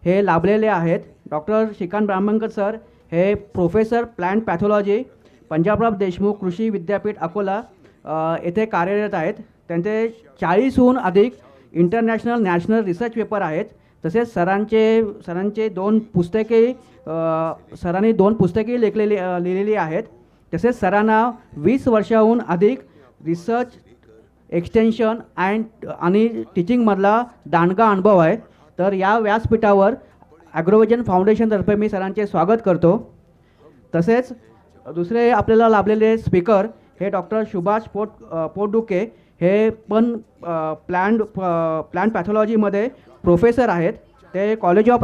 हे लाभलेले आहेत. डॉक्टर श्रीकांत ब्राह्मणकर सर हे professor plant pathology Panjabrao Deshmukh कृषी विद्यापीठ अकोला येथे कार्यरत आहेत. त्यांचे 40हून अधिक इंटरनॅशनल नॅशनल रिसर्च पेपर आहेत. तसेच सरांचे सरांनी 2 पुस्तके लिहिलेली आहेत. तसेच सरांना 20 वर्षाहून अधिक रिसर्च एक्सटेन्शन आणि टीचिंगमधला दांडगा अनुभव आहे. तर या व्यासपीठावर ॲग्रोव्हिजन फाउंडेशनतर्फे मी सरांचे स्वागत करतो. तसेच दुसरे आपल्याला लाभलेले स्पीकर हे डॉक्टर सुभाष पोटदुखे हे पण प्लांट पॅथॉलॉजीमध्ये प्रोफेसर आहेत. ते कॉलेज ऑफ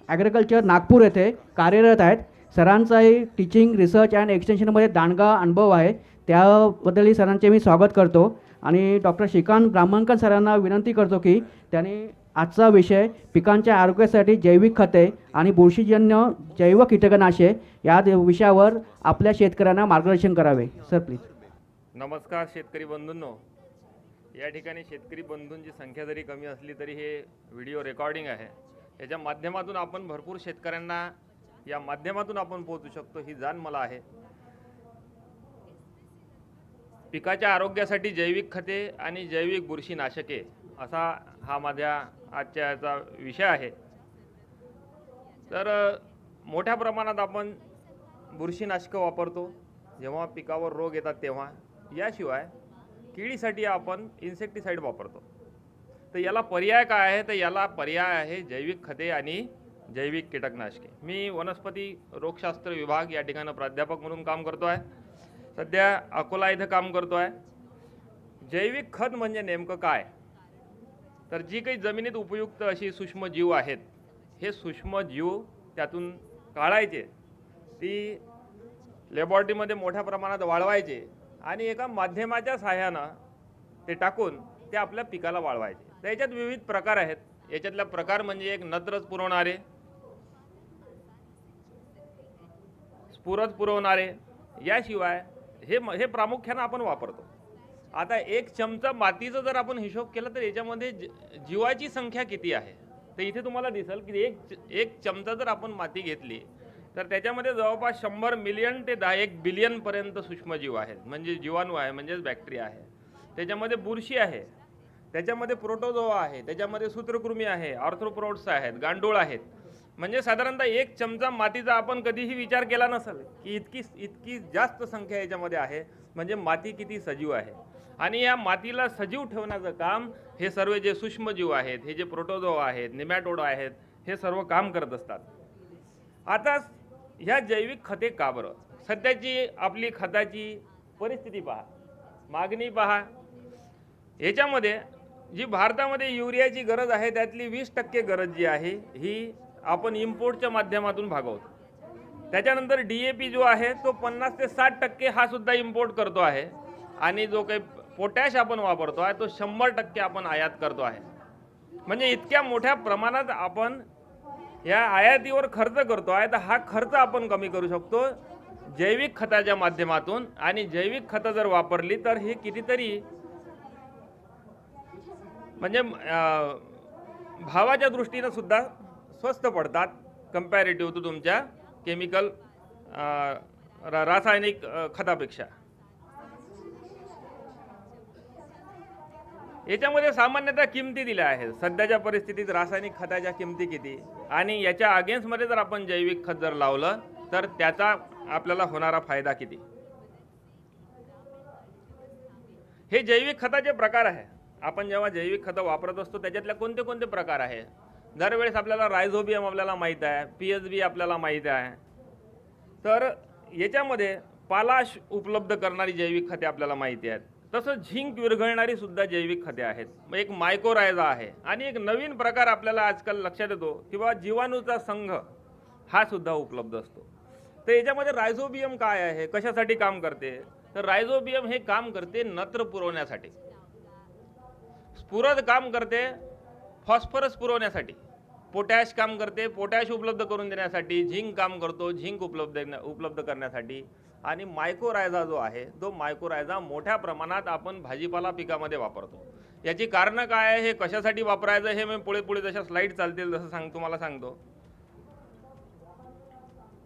ॲग्रिकल्चर नागपूर येथे कार्यरत आहेत. सरांचाही टीचिंग रिसर्च अँड एक्सटेन्शनमध्ये दांडगा अनुभव आहे. त्याबद्दलही सरांचे मी स्वागत करतो. आणि डॉक्टर श्रीकांत ब्राह्मणकर सरांना विनंती करतो की त्यांनी आजचा विषय पिकांच्या आरोग्यासाठी जैविक खते आणि बुरशीजन्य जैव कीटकनाशके या विषयावर आपल्या शेतकऱ्यांना मार्गदर्शन करावे. Sir please. नमस्कार शेतकरी बंधूंनो. या ठिकाणी शेतकरी बंधूंची संख्या जरी कमी असली तरी हे व्हिडिओ रेकॉर्डिंग आहे. याच्या माध्यमातून आपण भरपूर शेतकऱ्यांना या माध्यमातून आपण पोहोचू शकतो ही जाण मला आहे. पिकाच्या आरोग्यासाठी जैविक खते आणि जैविक बुरशीनाशके असा हा माझ्या आजच्या याचा विषय आहे. तर मोठ्या प्रमाणात आपण बुरशीनाशकं वापरतो जेव्हा पिकावर रोग येतात तेव्हा. याशिवाय किडीसाठी आपण इन्सेक्टिसाइड वापरतो. तर याला पर्याय काय आहे? तर याला पर्याय आहे जैविक खते आणि जैविक कीटकनाशके. मी वनस्पती रोगशास्त्र विभाग या ठिकाणी प्राध्यापक म्हणून काम करतो आहे. सध्या अकोला इथं काम करतो आहे. जैविक खत म्हणजे नेमकं काय? तर जी काही जमिनीत उपयुक्त अशी सूक्ष्मजीव आहेत हे सूक्ष्मजीव त्यातून काढायचे, ती लॅबॉरेटरीमध्ये मोठ्या प्रमाणात वाढवायचे आणि एका माध्यमाच्या सहाय्यानं ते टाकून ते आपल्या पिकाला वाढवायचे. तर याच्यात विविध प्रकार आहेत. याच्यातला प्रकार म्हणजे एक नत्रज पुरवणारे, स्फुरद पुरवणारे, याशिवाय हे प्रामुख्याने आपण वापरतो. आता 1 चमचा मातीचा जर आपण हिशोब केला तर याच्यामध्ये जीवाची संख्या किती आहे? तर इथे तुम्हाला दिसेल की एक चमचा जर आपण माती घेतली तर त्याच्यामध्ये जवळपास 100 मिलियन ते 1 बिलियन पर्यंत सूक्ष्मजीव आहेत. म्हणजे जीवाणू आहे, म्हणजेच बॅक्टेरिया आहे. त्याच्यामध्ये बुरशी आहे, त्याच्यामध्ये प्रोटोझोआ आहे, त्याच्यामध्ये सूत्रकृमी आहे, आर्थ्रोपोड्स आहेत, गांडूळ आहेत. म्हणजे साधारणतः 1 चमचा मातीचा आपण कधीही विचार केला नसेल की इतकी जास्त संख्या याच्यामध्ये आहे. म्हणजे माती किती सजीव आहे. आणि या मातीला सजीव ठेवण्याचं काम हे सर्व जे सूक्ष्मजीव आहेत, हे जे प्रोटोझोआ आहेत, निमॅटोड आहेत, हे सर्व काम करत असतात. आता ह्या जैविक खते का बरं? सध्याची आपली खताची परिस्थिती पहा, मागणी पहा. याच्यामध्ये जी भारतामध्ये युरियाची गरज आहे त्यातली 20% गरज जी आहे ही आपण इम्पोर्टच्या माध्यमातून भागवतो. त्याच्यानंतर DAP जो आहे तो 50 ते 60% हा सुद्धा इम्पोर्ट करतो आहे. आणि जो काही पोटॅश आपण वापरतो आहे तो 100% आपण आयात करतो आहे. म्हणजे इतक्या मोठ्या प्रमाणात आपण या आयातीवर खर्च करतो आहे. तर हा खर्च आपण कमी करू शकतो जैविक खताच्या माध्यमातून. आणि जैविक खतं जर वापरली तर हे कितीतरी म्हणजे भावाच्या दृष्टीनं सुद्धा स्वस्त पडतात कंपॅरेटिव्ह टू तुमच्या केमिकल रासायनिक खतापेक्षा. याच्यामध्ये सामान्यतः किमती दिल्या आहेत. सध्याच्या परिस्थितीत रासायनिक खताच्या किमती किती आणि याच्या अगेन्स्टमध्ये जर आपण जैविक खत जर लावलं तर त्याचा आपल्याला होणारा फायदा किती. हे जैविक खताचे प्रकार आहे. आपण जेव्हा जैविक खतं वापरत असतो त्याच्यातल्या कोणते कोणते प्रकार आहे? दरवेळेस आपल्याला रायझोबियम आपल्याला माहीत आहे, PSB आपल्याला माहीत आहे. तर याच्यामध्ये पालाश उपलब्ध करणारी जैविक खते आपल्याला माहिती आहेत. तसंच झिंक विरघळणारी सुद्धा जैविक खते आहेत. एक मायकोरायझा आहे. आणि एक नवीन प्रकार आपल्याला आजकाल लक्षात येतो किंवा जीवाणूचा संघ हा सुद्धा उपलब्ध असतो. तर याच्यामध्ये रायझोबियम काय आहे, कशासाठी काम करते? तर रायझोबियम हे काम करते नत्र पुरवण्यासाठी, स्फुरद काम करते फॉस्फरस पुरवण्यासाठी, पोटॅश काम करते पोटॅश उपलब्ध करून देण्यासाठी, झिंक काम करतो झिंक उपलब्ध करण्यासाठी. आणि मायकोरायझा जो आहे तो मायकोरायझा मोठ्या प्रमाणात आपण भाजीपाला पिकामध्ये वापरतो. याची कारणं काय आहे, हे कशासाठी वापरायचं, हे मी पुढे पुढे जशा स्लाईड चालतील जसं तुम्हाला सांगतो.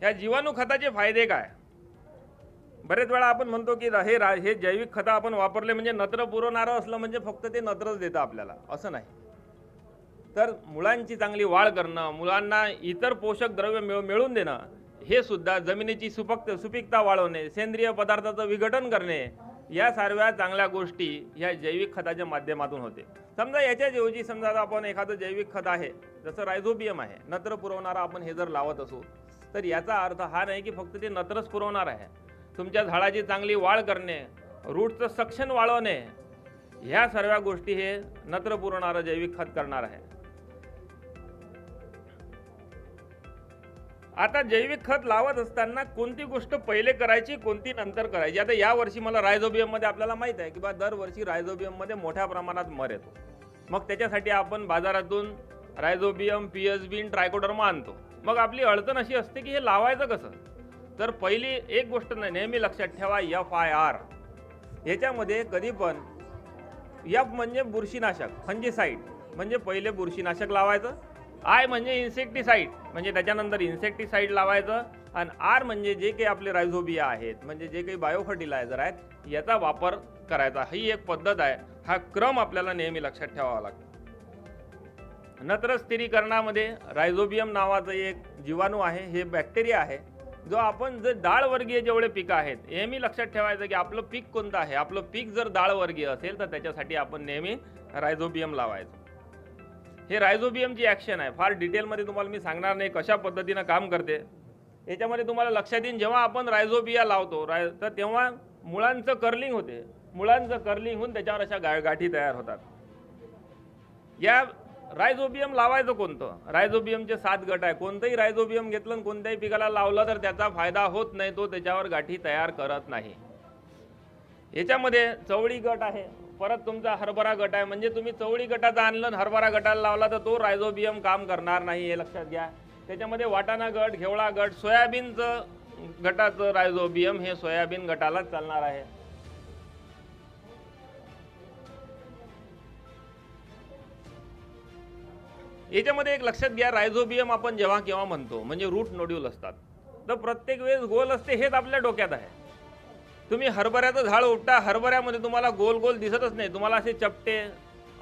या जीवाणू खताचे फायदे काय? बरेच वेळा आपण म्हणतो की हे जैविक खतं आपण वापरले म्हणजे नत्र पुरवणारं असलं म्हणजे फक्त ते नत्रच देतं आपल्याला, असं नाही. तर मुळांची चांगली वाढ करणं, मुलांना इतर पोषक द्रव्य मिळवून देणं, हे सुद्धा जमिनीची सुपीकता वाढवणे, सेंद्रिय पदार्थाचं विघटन करणे, या सर्व चांगल्या गोष्टी ह्या जैविक खताच्या माध्यमातून होते. समजा याच्याऐवजी समजा आपण एखादं जैविक खत आहे, जसं रायझोबियम आहे, नत्र पुरवणारा आपण हे जर लावत असू, तर याचा अर्थ हा नाही की फक्त ते नत्रच पुरवणार आहे. तुमच्या झाडाची चांगली वाढ करणे, रूटचं सक्शन वाढवणे, ह्या सर्व गोष्टी हे नत्र पुरवणारं जैविक खत करणार आहे. आता जैविक खत लावत असताना कोणती गोष्ट पहिले करायची, कोणती नंतर करायची. आता या वर्षी मला रायझोबियममध्ये आपल्याला माहीत आहे की बा दरवर्षी रायझोबियममध्ये मोठ्या प्रमाणात मर येतो. मग त्याच्यासाठी आपण बाजारातून रायझोबियम, पीएसबी, ट्रायकोडर्मा आणतो. मग आपली अडचण अशी असते की हे लावायचं कसं. तर पहिली एक गोष्ट नेहमी लक्षात ठेवा, FIR. याच्यामध्ये कधी पण F म्हणजे बुरशीनाशक, फंजीसाईड, म्हणजे पहिले बुरशीनाशक लावायचं. I म्हणजे इन्सेक्टिसाईड, म्हणजे त्याच्यानंतर इन्सेक्टिसाईड लावायचं. आणि R म्हणजे जे काही आपले रायझोबिया आहेत, म्हणजे जे काही बायो फर्टिलायझर आहेत, याचा वापर करायचा. ही एक पद्धत आहे. हा क्रम आपल्याला नेहमी लक्षात ठेवावा लागतो. नत्र स्थिरीकरणामध्ये रायझोबियम नावाचं एक जीवाणू आहे, हे बॅक्टेरिया आहे, जो आपण जर डाळवर्गीय जेवढे पिकं आहेत, नेहमी लक्षात ठेवायचं की आपलं पीक कोणतं आहे. आपलं पीक जर डाळवर्गीय असेल तर त्याच्यासाठी आपण नेहमी रायझोबियम लावायचं. हे रायझोबियमची ॲक्शन आहे. फार डिटेलमध्ये तुम्हाला मी सांगणार नाही कशा पद्धतीनं काम करते. याच्यामध्ये तुम्हाला लक्षात येईल, जेव्हा आपण रायझोबिया लावतो तर तेव्हा मुळांचं कर्लिंग होते. मुळांचं कर्लिंग होऊन त्याच्यावर अशा गाठी तयार होतात. या रायझोबियम लावायचं कोणतं? रायझोबियमचे 7 गट आहे. कोणतंही रायझोबियम घेतलं आणि कोणत्याही पिकाला लावलं तर त्याचा फायदा होत नाही, तो त्याच्यावर गाठी तयार करत नाही. याच्यामध्ये चवळी गट आहे, परत तुमचा हरभरा गट आहे. म्हणजे तुम्ही चवळी गटाचा आणलं आणि हरभरा गटाला लावला तर तो रायझोबियम काम करणार नाही, हे लक्षात घ्या. त्याच्यामध्ये वाटाणा गट, घेवळा गट, सोयाबीनचं गटाचं रायझोबियम हे सोयाबीन गटालाच चालणार आहे. याच्यामध्ये एक लक्षात घ्या, रायझोबियम आपण जेव्हा केव्हा म्हणतो म्हणजे रूट नोड्यूल असतात, तर प्रत्येक वेळेस गोल असते हेच आपल्या डोक्यात आहे. तुम्ही हरभऱ्याचं झाड उपटा, हरभऱ्यामध्ये तुम्हाला गोल गोल दिसतच नाही, तुम्हाला असे चपटे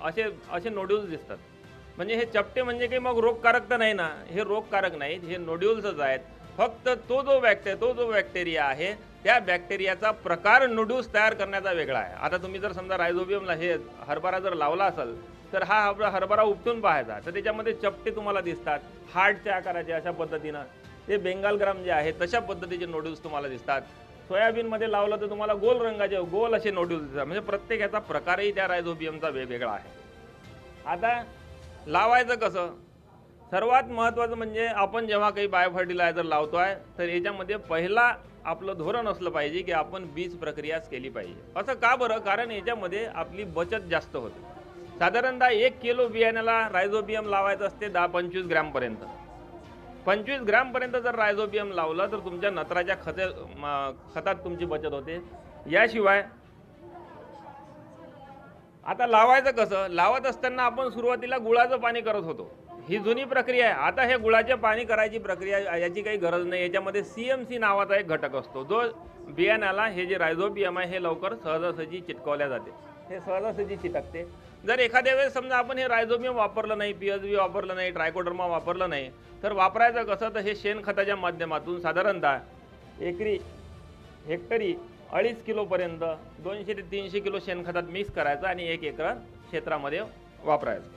असे नोड्यूल्स दिसतात. म्हणजे हे चपटे म्हणजे काही मग रोगकारक तर नाही ना, हे रोगकारक नाहीत, हे नोड्यूल्सच आहेत. फक्त तो जो बॅक्टेरिया आहे, त्या बॅक्टेरियाचा प्रकार नोड्यूल्स तयार करण्याचा वेगळा आहे. आता तुम्ही जर समजा रायझोबियमला हे हरभरा जर लावला असेल तर हा हरभरा उपटून पाहायचा, तर त्याच्यामध्ये चपटे तुम्हाला दिसतात, हार्टच्या आकाराचे, अशा पद्धतीनं. ते बेंगाल ग्राम जे आहे तशा पद्धतीचे नोड्यूल्स तुम्हाला दिसतात. सोयाबीनमध्ये लावलं तर तुम्हाला गोल रंगाचे गोल असे नोड्यूल्स दिसतात. म्हणजे प्रत्येक याचा प्रकारही त्या रायझोबियमचा वेगवेगळा आहे. आता लावायचं कसं? सर्वात महत्त्वाचं म्हणजे आपण जेव्हा काही बायो फर्टिलायझर लावतोय तर याच्यामध्ये पहिला आपलं धोरण असलं पाहिजे की आपण बीज प्रक्रियाच केली पाहिजे. असं का बरं? कारण याच्यामध्ये आपली बचत जास्त होते. साधारणतः 1 किलो बियाण्याला रायझोबियम लावायचं असते 10-25 ग्रॅमपर्यंत. 25 ग्रॅमपर्यंत जर रायझोबियम लावलं तर तुमच्या नत्राच्या खतात तुमची बचत होते. याशिवाय आता लावायचं कसं? लावत असताना आपण सुरुवातीला गुळाचं पाणी करत होतो, ही जुनी प्रक्रिया आहे. आता हे गुळाचे पाणी करायची प्रक्रिया, याची काही गरज नाही. याच्यामध्ये CMC नावाचा एक घटक असतो, जो बियाण्याला हे जे रायझोबियम आहे हे लवकर सहजासहजी चिटकवल्या जाते, हे सहजासहजी चिटकते. जर एखाद्या वेळेस समजा आपण हे रायझोबियम वापरलं नाही, PSB वापरलं नाही, ट्रायकोडर्मा वापरलं नाही, तर वापरायचं कसं? तर हे शेणखताच्या माध्यमातून साधारणतः हेक्टरी 2.5 किलोपर्यंत 200 ते 300 किलो शेणखतात मिक्स करायचं आणि 1 एकर क्षेत्रामध्ये वापरायचं.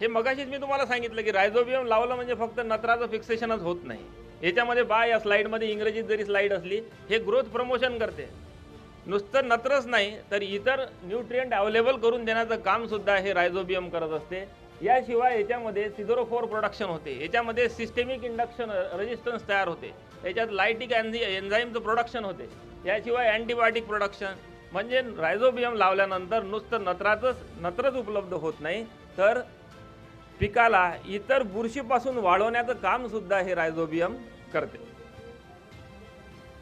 हे मगाशीच मी तुम्हाला सांगितलं की रायझोबियम लावलं म्हणजे फक्त नत्राचं फिक्सेशनच होत नाही. याच्यामध्ये या स्लाईडमध्ये इंग्रजीत जरी स्लाईड असली, हे ग्रोथ प्रमोशन करते. नुसतं नत्रच नाही तर इतर न्यूट्रिएंट अवेलेबल करून देण्याचं काम सुद्धा हे रायझोबियम करत असते. याशिवाय याच्यामध्ये सिडोरोफोर प्रोडक्शन होते, याच्यामध्ये सिस्टेमिक इंडक्शन रेजिस्टन्स तयार होते, याच्यात लायटिक एन्झाईमचं प्रोडक्शन होते, याशिवाय अँटीबायोटिक प्रोडक्शन. म्हणजे रायझोबियम लावल्यानंतर नुसतं नत्रच उपलब्ध होत नाही, तर पिकाला इतर बुरशीपासून वाढवण्याचं काम सुद्धा हे रायझोबियम करते.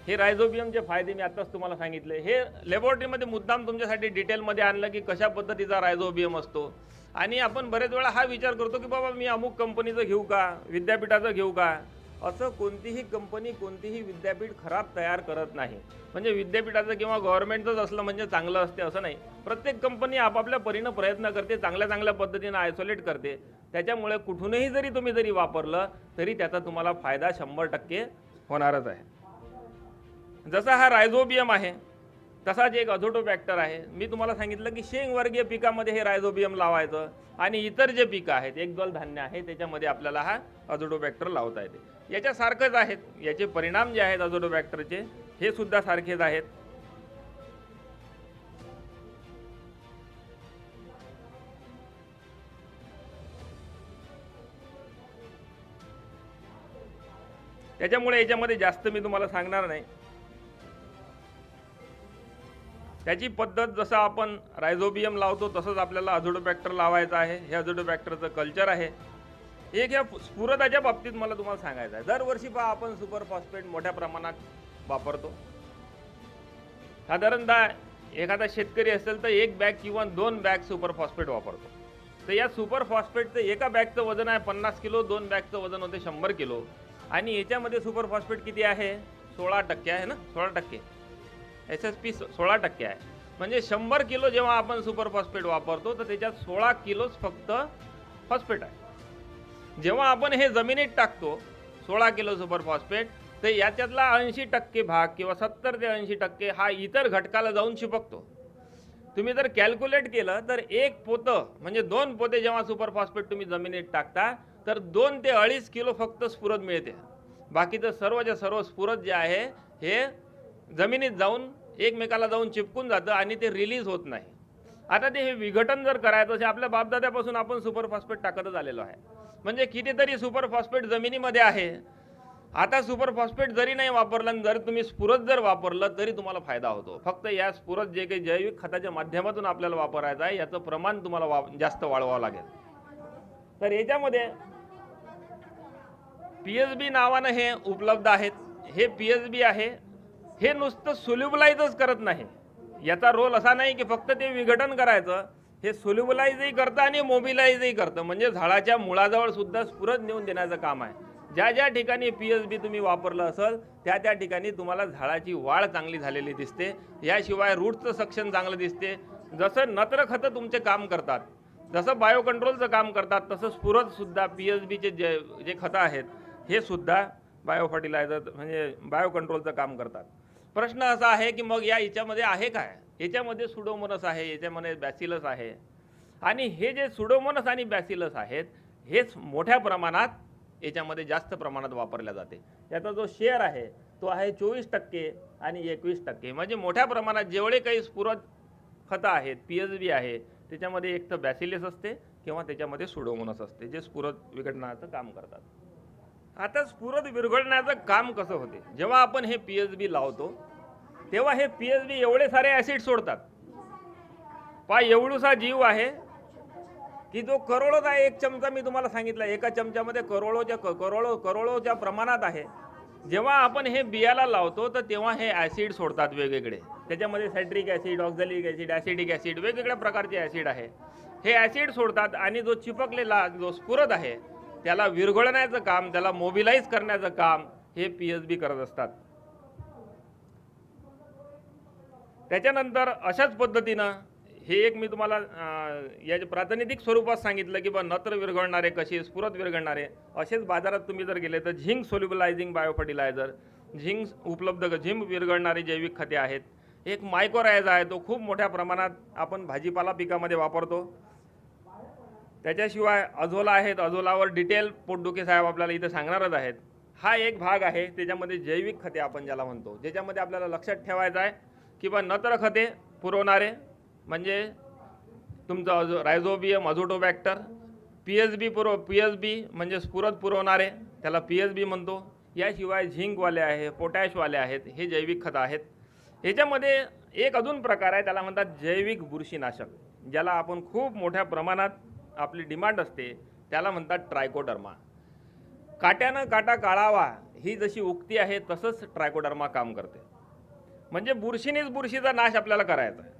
हे रायझोबियमचे फायदे मी आत्ताच तुम्हाला सांगितले. हे लॅबोरेटरीमध्ये मुद्दाम तुमच्यासाठी डिटेलमध्ये आणलं की कशा पद्धतीचा रायझोबियम असतो. आणि आपण बरेच वेळा हा विचार करतो की बाबा मी अमुक कंपनीचं घेऊ का, विद्यापीठाचं घेऊ का. असं कोणतीही कंपनी, कोणतीही विद्यापीठ खराब तयार करत नाही. म्हणजे विद्यापीठाचं किंवा गव्हर्नमेंटचंच असलं म्हणजे चांगलं असते असं नाही. प्रत्येक कंपनी आपापल्या परीनं प्रयत्न करते, चांगल्या चांगल्या पद्धतीनं आयसोलेट करते. त्याच्यामुळे कुठूनही जरी वापरलं तरी त्याचा तुम्हाला फायदा 100% होणारच आहे. जसा हा रायझोबियम आहे तसाच एक अझोटोबॅक्टर आहे. मी तुम्हाला सांगितलं की शेंगवर्गीय पिकामध्ये हे रायझोबियम लावायचं आणि इतर जे पिकं आहेत, एकदल धान्य आहे, त्याच्यामध्ये आपल्याला हा अझोटोबॅक्टर लावता येते. याच्यासारखंच आहेत. याचे परिणाम जे आहेत अझोटोबॅक्टरचे हे सुद्धा सारखेच आहेत. त्याच्यामुळे याच्यामध्ये जास्त मी तुम्हाला सांगणार नाही. त्याची पद्धत जसं आपण रायझोबियम लावतो तसंच आपल्याला अझोटोबॅक्टर लावायचं आहे. हे अझोटोबॅक्टरचं कल्चर आहे. एक या स्फुरदाच्या बाबतीत मला तुम्हाला सांगायचं आहे. दरवर्षी पहा आपण सुपर फॉस्फेट मोठ्या प्रमाणात वापरतो. साधारणतः एखादा शेतकरी असेल तर 1 बॅग किंवा 2 बॅग सुपर फॉस्फेट वापरतो. तर या सुपर फॉस्फेटचं एका बॅगचं वजन आहे 50 किलो, 2 बॅगचं वजन होते 100 किलो. आणि याच्यामध्ये सुपर फॉस्फेट किती आहे? 16% आहे ना, 16%. SSP 16% आहे. म्हणजे 100 किलो जेव्हा आपण सुपर फॉस्फेट वापरतो तर त्याच्यात 16 किलोच फक्त फॉस्फेट आहे. जेव्हा आपण हे जमिनीत टाकतो 16 किलो सुपर फॉस्फेट, तर याच्यातला 80% भाग किंवा 70 ते 80% हा इतर घटकाला जाऊन चिपकतो. तुम्ही जर कॅल्क्युलेट केलं तर एक पोतं म्हणजे 2 पोते जेव्हा सुपर फॉस्फेट तुम्ही जमिनीत टाकता तर 2 ते 2.5 किलो फक्त स्फुरद मिळते. बाकीचं सर्वच्या सर्व स्फुरद जे आहे हे जमिनीत जाऊन एकमेकाला जाऊन चिपकून जातं आणि ते रिलीज होत नाही. आता ते हे विघटन जर करायचं असेल, आपल्या बापदाद्यापासून आपण सुपर फॉस्फेट टाकतच आलेलो आहे. म्हणजे कितीतरी सुपर फॉस्फेट जमिनीमध्ये आहे. आता सुपर फॉस्फेट जरी नाही वापरलं आणि जर तुम्ही स्फुरद जर वापरलं तरी तुम्हाला फायदा होतो. फक्त या स्फुरद जे काही जैविक खताच्या माध्यमातून आपल्याला वापरायचं आहे याचं प्रमाण तुम्हाला जास्त वाढवावं लागेल. तर याच्यामध्ये PSB नावानं हे उपलब्ध आहेत. हे PSB आहे, हे नुसतं सोल्युबलाइजच करत नाही. याचा रोल असा नाही की फक्त ते विघटन करायचं, हे सोल्युबलाइजही करतं आणि मोबिलाइजही करतं. म्हणजे झाडाच्या मुळाजवळ सुद्धा स्फुरद नेऊन देण्याचं काम आहे. ज्या ज्या ठिकाणी PSB तुम्ही वापरलं असेल त्या त्या ठिकाणी तुम्हाला झाडाची वाढ चांगली झालेली दिसते. याशिवाय रूटचं सक्शन चांगलं दिसते. जसं नत्र खतं तुमचे काम करतात, जसं बायो कंट्रोलचं काम करतात, तसं स्फुरदसुद्धा PSBचे जे खतं आहेत हे सुद्धा बायो फर्टिलायझर म्हणजे बायो कंट्रोलचं काम करतात. प्रश्न असा आहे की मग याच्यामध्ये आहे काय? याच्यामध्ये सुडोमोनस आहे, याच्यामध्ये बॅसिलस आहे. आणि हे जे सुडोमोनस आणि बॅसिलस आहेत हेच मोठ्या प्रमाणात याच्यामध्ये जास्त प्रमाणात वापरल्या जाते. याचा जो शेअर आहे तो आहे 24% आणि 21%. म्हणजे मोठ्या प्रमाणात जेवढे काही स्फुरद खतं आहेत, PSB आहे, त्याच्यामध्ये एक तर बॅसिलस असते किंवा त्याच्यामध्ये सुडोमोनस असते जे स्फुरद विघटनाचं काम करतात. आता स्फुरद विरघळण्याचं काम कसं होते? जेव्हा आपण हे PSB लावतो तेव्हा हे PSB एवढे सारे ॲसिड सोडतात. पहा एवढूसा जीव आहे की जो करोडोचा एक चमचा मी तुम्हाला सांगितलं, एका चमच्यामध्ये करोडोच्या प्रमाणात आहे. जेव्हा आपण हे बियाला लावतो तर तेव्हा हे ॲसिड सोडतात वेगवेगळे. त्याच्यामध्ये citric acid, oxalic acid, acidic acid, वेगवेगळ्या प्रकारचे ॲसिड आहे. हे ॲसिड सोडतात आणि जो चिपकलेला जो स्फुरद आहे त्याला विरघळण्याचं काम, त्याला मोबिलाइज करण्याचं काम हे PSB करत असतात. त्याच्यानंतर अशाच पद्धतीनं हे एक मी तुम्हाला या प्रातिनिधिक स्वरूपात सांगितलं की बा नत्र विरघळणारे कसे, स्फुरद विरघळणारे. असेच बाजारात तुम्ही जर गेले तर zinc solubilising bio fertiliser, zinc उपलब्ध, झिंक विरघळणारी जैविक खते आहेत. एक मायक्रोरायझा आहे, तो खूप मोठ्या प्रमाणात आपण भाजीपाला पिकामध्ये वापरतो. त्याच्याशिवाय अझोला आहेत, अझोलावर डिटेल पोटदुखे साहेब आपल्याला इथे सांगणारच आहेत. हा एक भाग आहे त्याच्यामध्ये जैविक खते आपण ज्याला म्हणतो, ज्याच्यामध्ये आपल्याला लक्षात ठेवायचं आहे की बा नत्र खते पुरवणारे म्हणजे तुमचं रायझोबियम, अझोटोबॅक्टर, PSB म्हणजे स्फुरद पुरवणारे त्याला PSB म्हणतो. याशिवाय झिंकवाले आहे, पोटॅशवाले आहेत, हे जैविक खतं आहेत. ह्याच्यामध्ये एक अजून प्रकार आहे त्याला म्हणतात जैविक बुरशीनाशक, ज्याला आपण खूप मोठ्या प्रमाणात आपली डिमांड असते, त्याला म्हणतात ट्रायकोडर्मा. काट्यानं काटा काढावा ही जशी उक्ती आहे तसंच ट्रायकोडर्मा काम करते. म्हणजे बुरशीनेच बुरशीचा नाश आपल्याला करायचा आहे.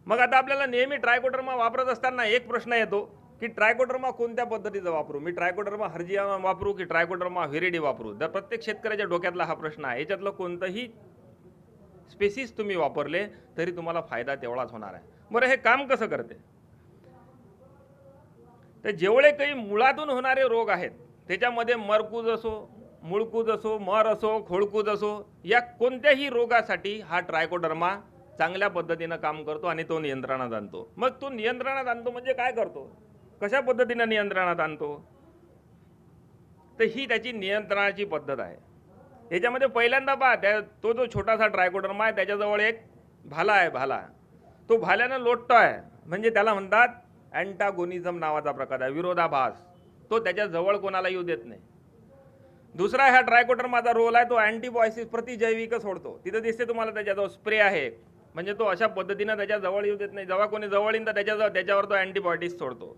मग आता आपल्याला नेहमी ट्रायकोडर्मा वापरत असताना एक प्रश्न येतो की ट्रायकोडर्मा कोणत्या पद्धतीचा वापरू, मी ट्रायकोडर्मा हर्जियाना वापरू की ट्रायकोडर्मा व्हिरिडी वापरू. तर प्रत्येक शेतकऱ्याच्या डोक्यातला हा प्रश्न आहे. याच्यातलं कोणतंही स्पेसिस तुम्ही वापरले तरी तुम्हाला फायदा तेवढाच होणार आहे. बरं, हे काम कसं करते? तर जेवढे काही मुळातून होणारे रोग आहेत त्याच्यामध्ये मरकूज असो, मुळकूज असो, मर असो, खोडकूज असो, या कोणत्याही रोगासाठी हा ट्रायकोडर्मा चांगल्या पद्धतीनं काम करतो आणि तो नियंत्रणात आणतो. मग तो नियंत्रणात आणतो म्हणजे काय करतो, कशा पद्धतीनं नियंत्रणात आणतो? तर ही त्याची नियंत्रणाची पद्धत आहे. याच्यामध्ये पहिल्यांदा पहा, तो जो छोटासा ट्रायकोडर्मा आहे त्याच्याजवळ एक भाला आहे. भाला, तो भाल्यानं लोटतो आहे, म्हणजे त्याला म्हणतात अँटागोनिझम नावाचा प्रकार आहे, विरोधाभास. तो त्याच्या जवळ कोणाला येऊ देत नाही. दुसरा ह्या ट्रायकोडर्माचा रोल आहे, तो अँटीबॉयसिस प्रतिजैविक सोडतो. तिथं दिसते तुम्हाला त्याच्याजवळ स्प्रे आहे, म्हणजे तो अशा पद्धतीनं त्याच्या जवळ येऊ देत नाही. जेव्हा कोणी जवळ येईल तर त्याच्यावर तो अँटीबायोटिक्स सोडतो.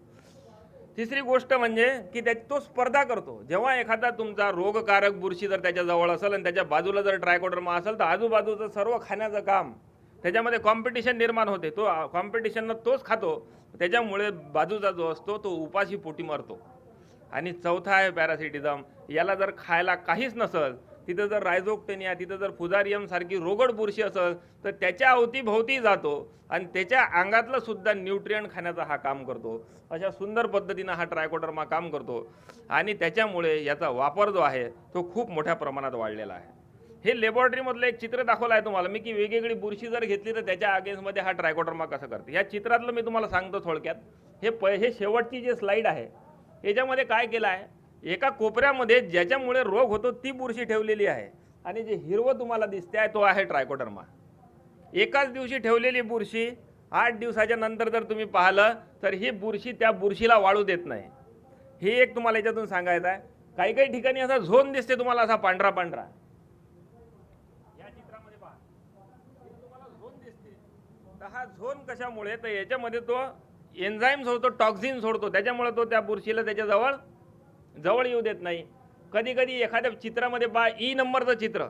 तिसरी गोष्ट म्हणजे की तो स्पर्धा करतो. जेव्हा एखादा तुमचा रोगकारक बुरशी जर त्याच्या जवळ असेल आणि त्याच्या बाजूला जर ट्रायकोडर्मा असेल तर आजूबाजूचं सर्व खाण्याचं काम, त्याच्यामध्ये कॉम्पिटिशन निर्माण होते. तो कॉम्पिटिशननं तोच खातो, त्याच्यामुळे बाजूचा जो असतो तो उपाशी पोटी मरतो. आणि चौथा आहे पॅरासिटिझम. याला जर खायला काहीच नसेल, तिथं जर रायझोक्टेनिया, तिथं जर फुजारियम सारखी रोगड बुरशी असेल तर त्याच्या अवतीभोवती जातो आणि त्याच्या अंगातलं सुद्धा न्यूट्रियंट खाण्याचा हा काम करतो. अशा सुंदर पद्धतीनं हा ट्रायकोडर्मा काम करतो आणि त्याच्यामुळे याचा वापर जो आहे तो खूप मोठ्या प्रमाणात वाढलेला आहे. हे लॅबोरेटरीमधलं एक चित्र दाखवलं आहे तुम्हाला मी, की वेगवेगळी बुरशी जर घेतली तर त्याच्या अगेन्स्टमध्ये हा ट्रायकोडर्मा कसं करते. या चित्रातलं मी तुम्हाला सांगतो थोडक्यात. हे शेवटची जी स्लाईड आहे याच्यामध्ये काय केलं आहे, एका कोपऱ्यामध्ये ज्याच्यामुळे रोग होतो ती बुरशी ठेवलेली आहे आणि जे हिरवं तुम्हाला दिसते आहे तो आहे ट्रायकोडर्मा. एकाच दिवशी ठेवलेली बुरशी 8 दिवसाच्या नंतर जर तुम्ही पाहिलं तर ही बुरशी त्या बुरशीला वाढू देत नाही. हे एक तुम्हाला याच्यातून सांगायचं आहे. काही काही ठिकाणी असा झोन दिसते तुम्हाला, असा पांढरा पांढरा. या चित्रामध्ये पहा, तुम्हाला झोन दिसते. तर हा झोन कशामुळे, तर याच्यामध्ये तो एन्झाईम सोडतो, टॉक्झिन सोडतो, त्याच्यामुळे तो त्या बुरशीला त्याच्या जवळ येऊ देत नाही. कधी कधी एखाद्या चित्रामध्ये पहा, ई नंबरचं चित्र,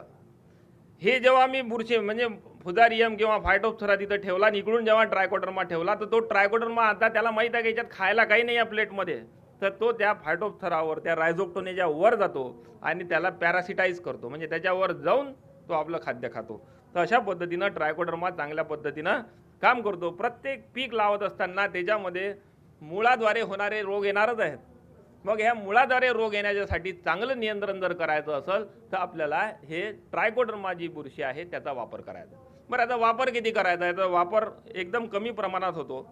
हे जेव्हा मी बुरशी म्हणजे फुजारियम किंवा फायटोप्थरा तिथं ठेवला आणि इकडून जेव्हा ट्रायकोडर्मा ठेवला तर तो ट्रायकोडर्मा आता त्याला माहीत आहे की याच्यात खायला काही नाही या प्लेटमध्ये, तर तो त्या फायटोप्थरावर, त्या रायझोक्टोनेच्या वर जातो आणि त्याला पॅरासिटाईज करतो, म्हणजे त्याच्यावर जाऊन तो आपलं खाद्य खातो. तर अशा पद्धतीनं ट्रायकोडर्मा चांगल्या पद्धतीनं काम करतो. प्रत्येक पीक लावत असताना त्याच्यामध्ये मुळाद्वारे होणारे रोग येणारच आहेत. मग ह्या मुळाद्वारे रोग येण्याच्यासाठी चांगलं नियंत्रण जर करायचं असेल तर आपल्याला हे ट्रायकोडर्मा जी बुरशी आहे त्याचा वापर करायचा. बरं, आता वापर किती करायचा आहे, तर वापर एकदम कमी प्रमाणात होतो.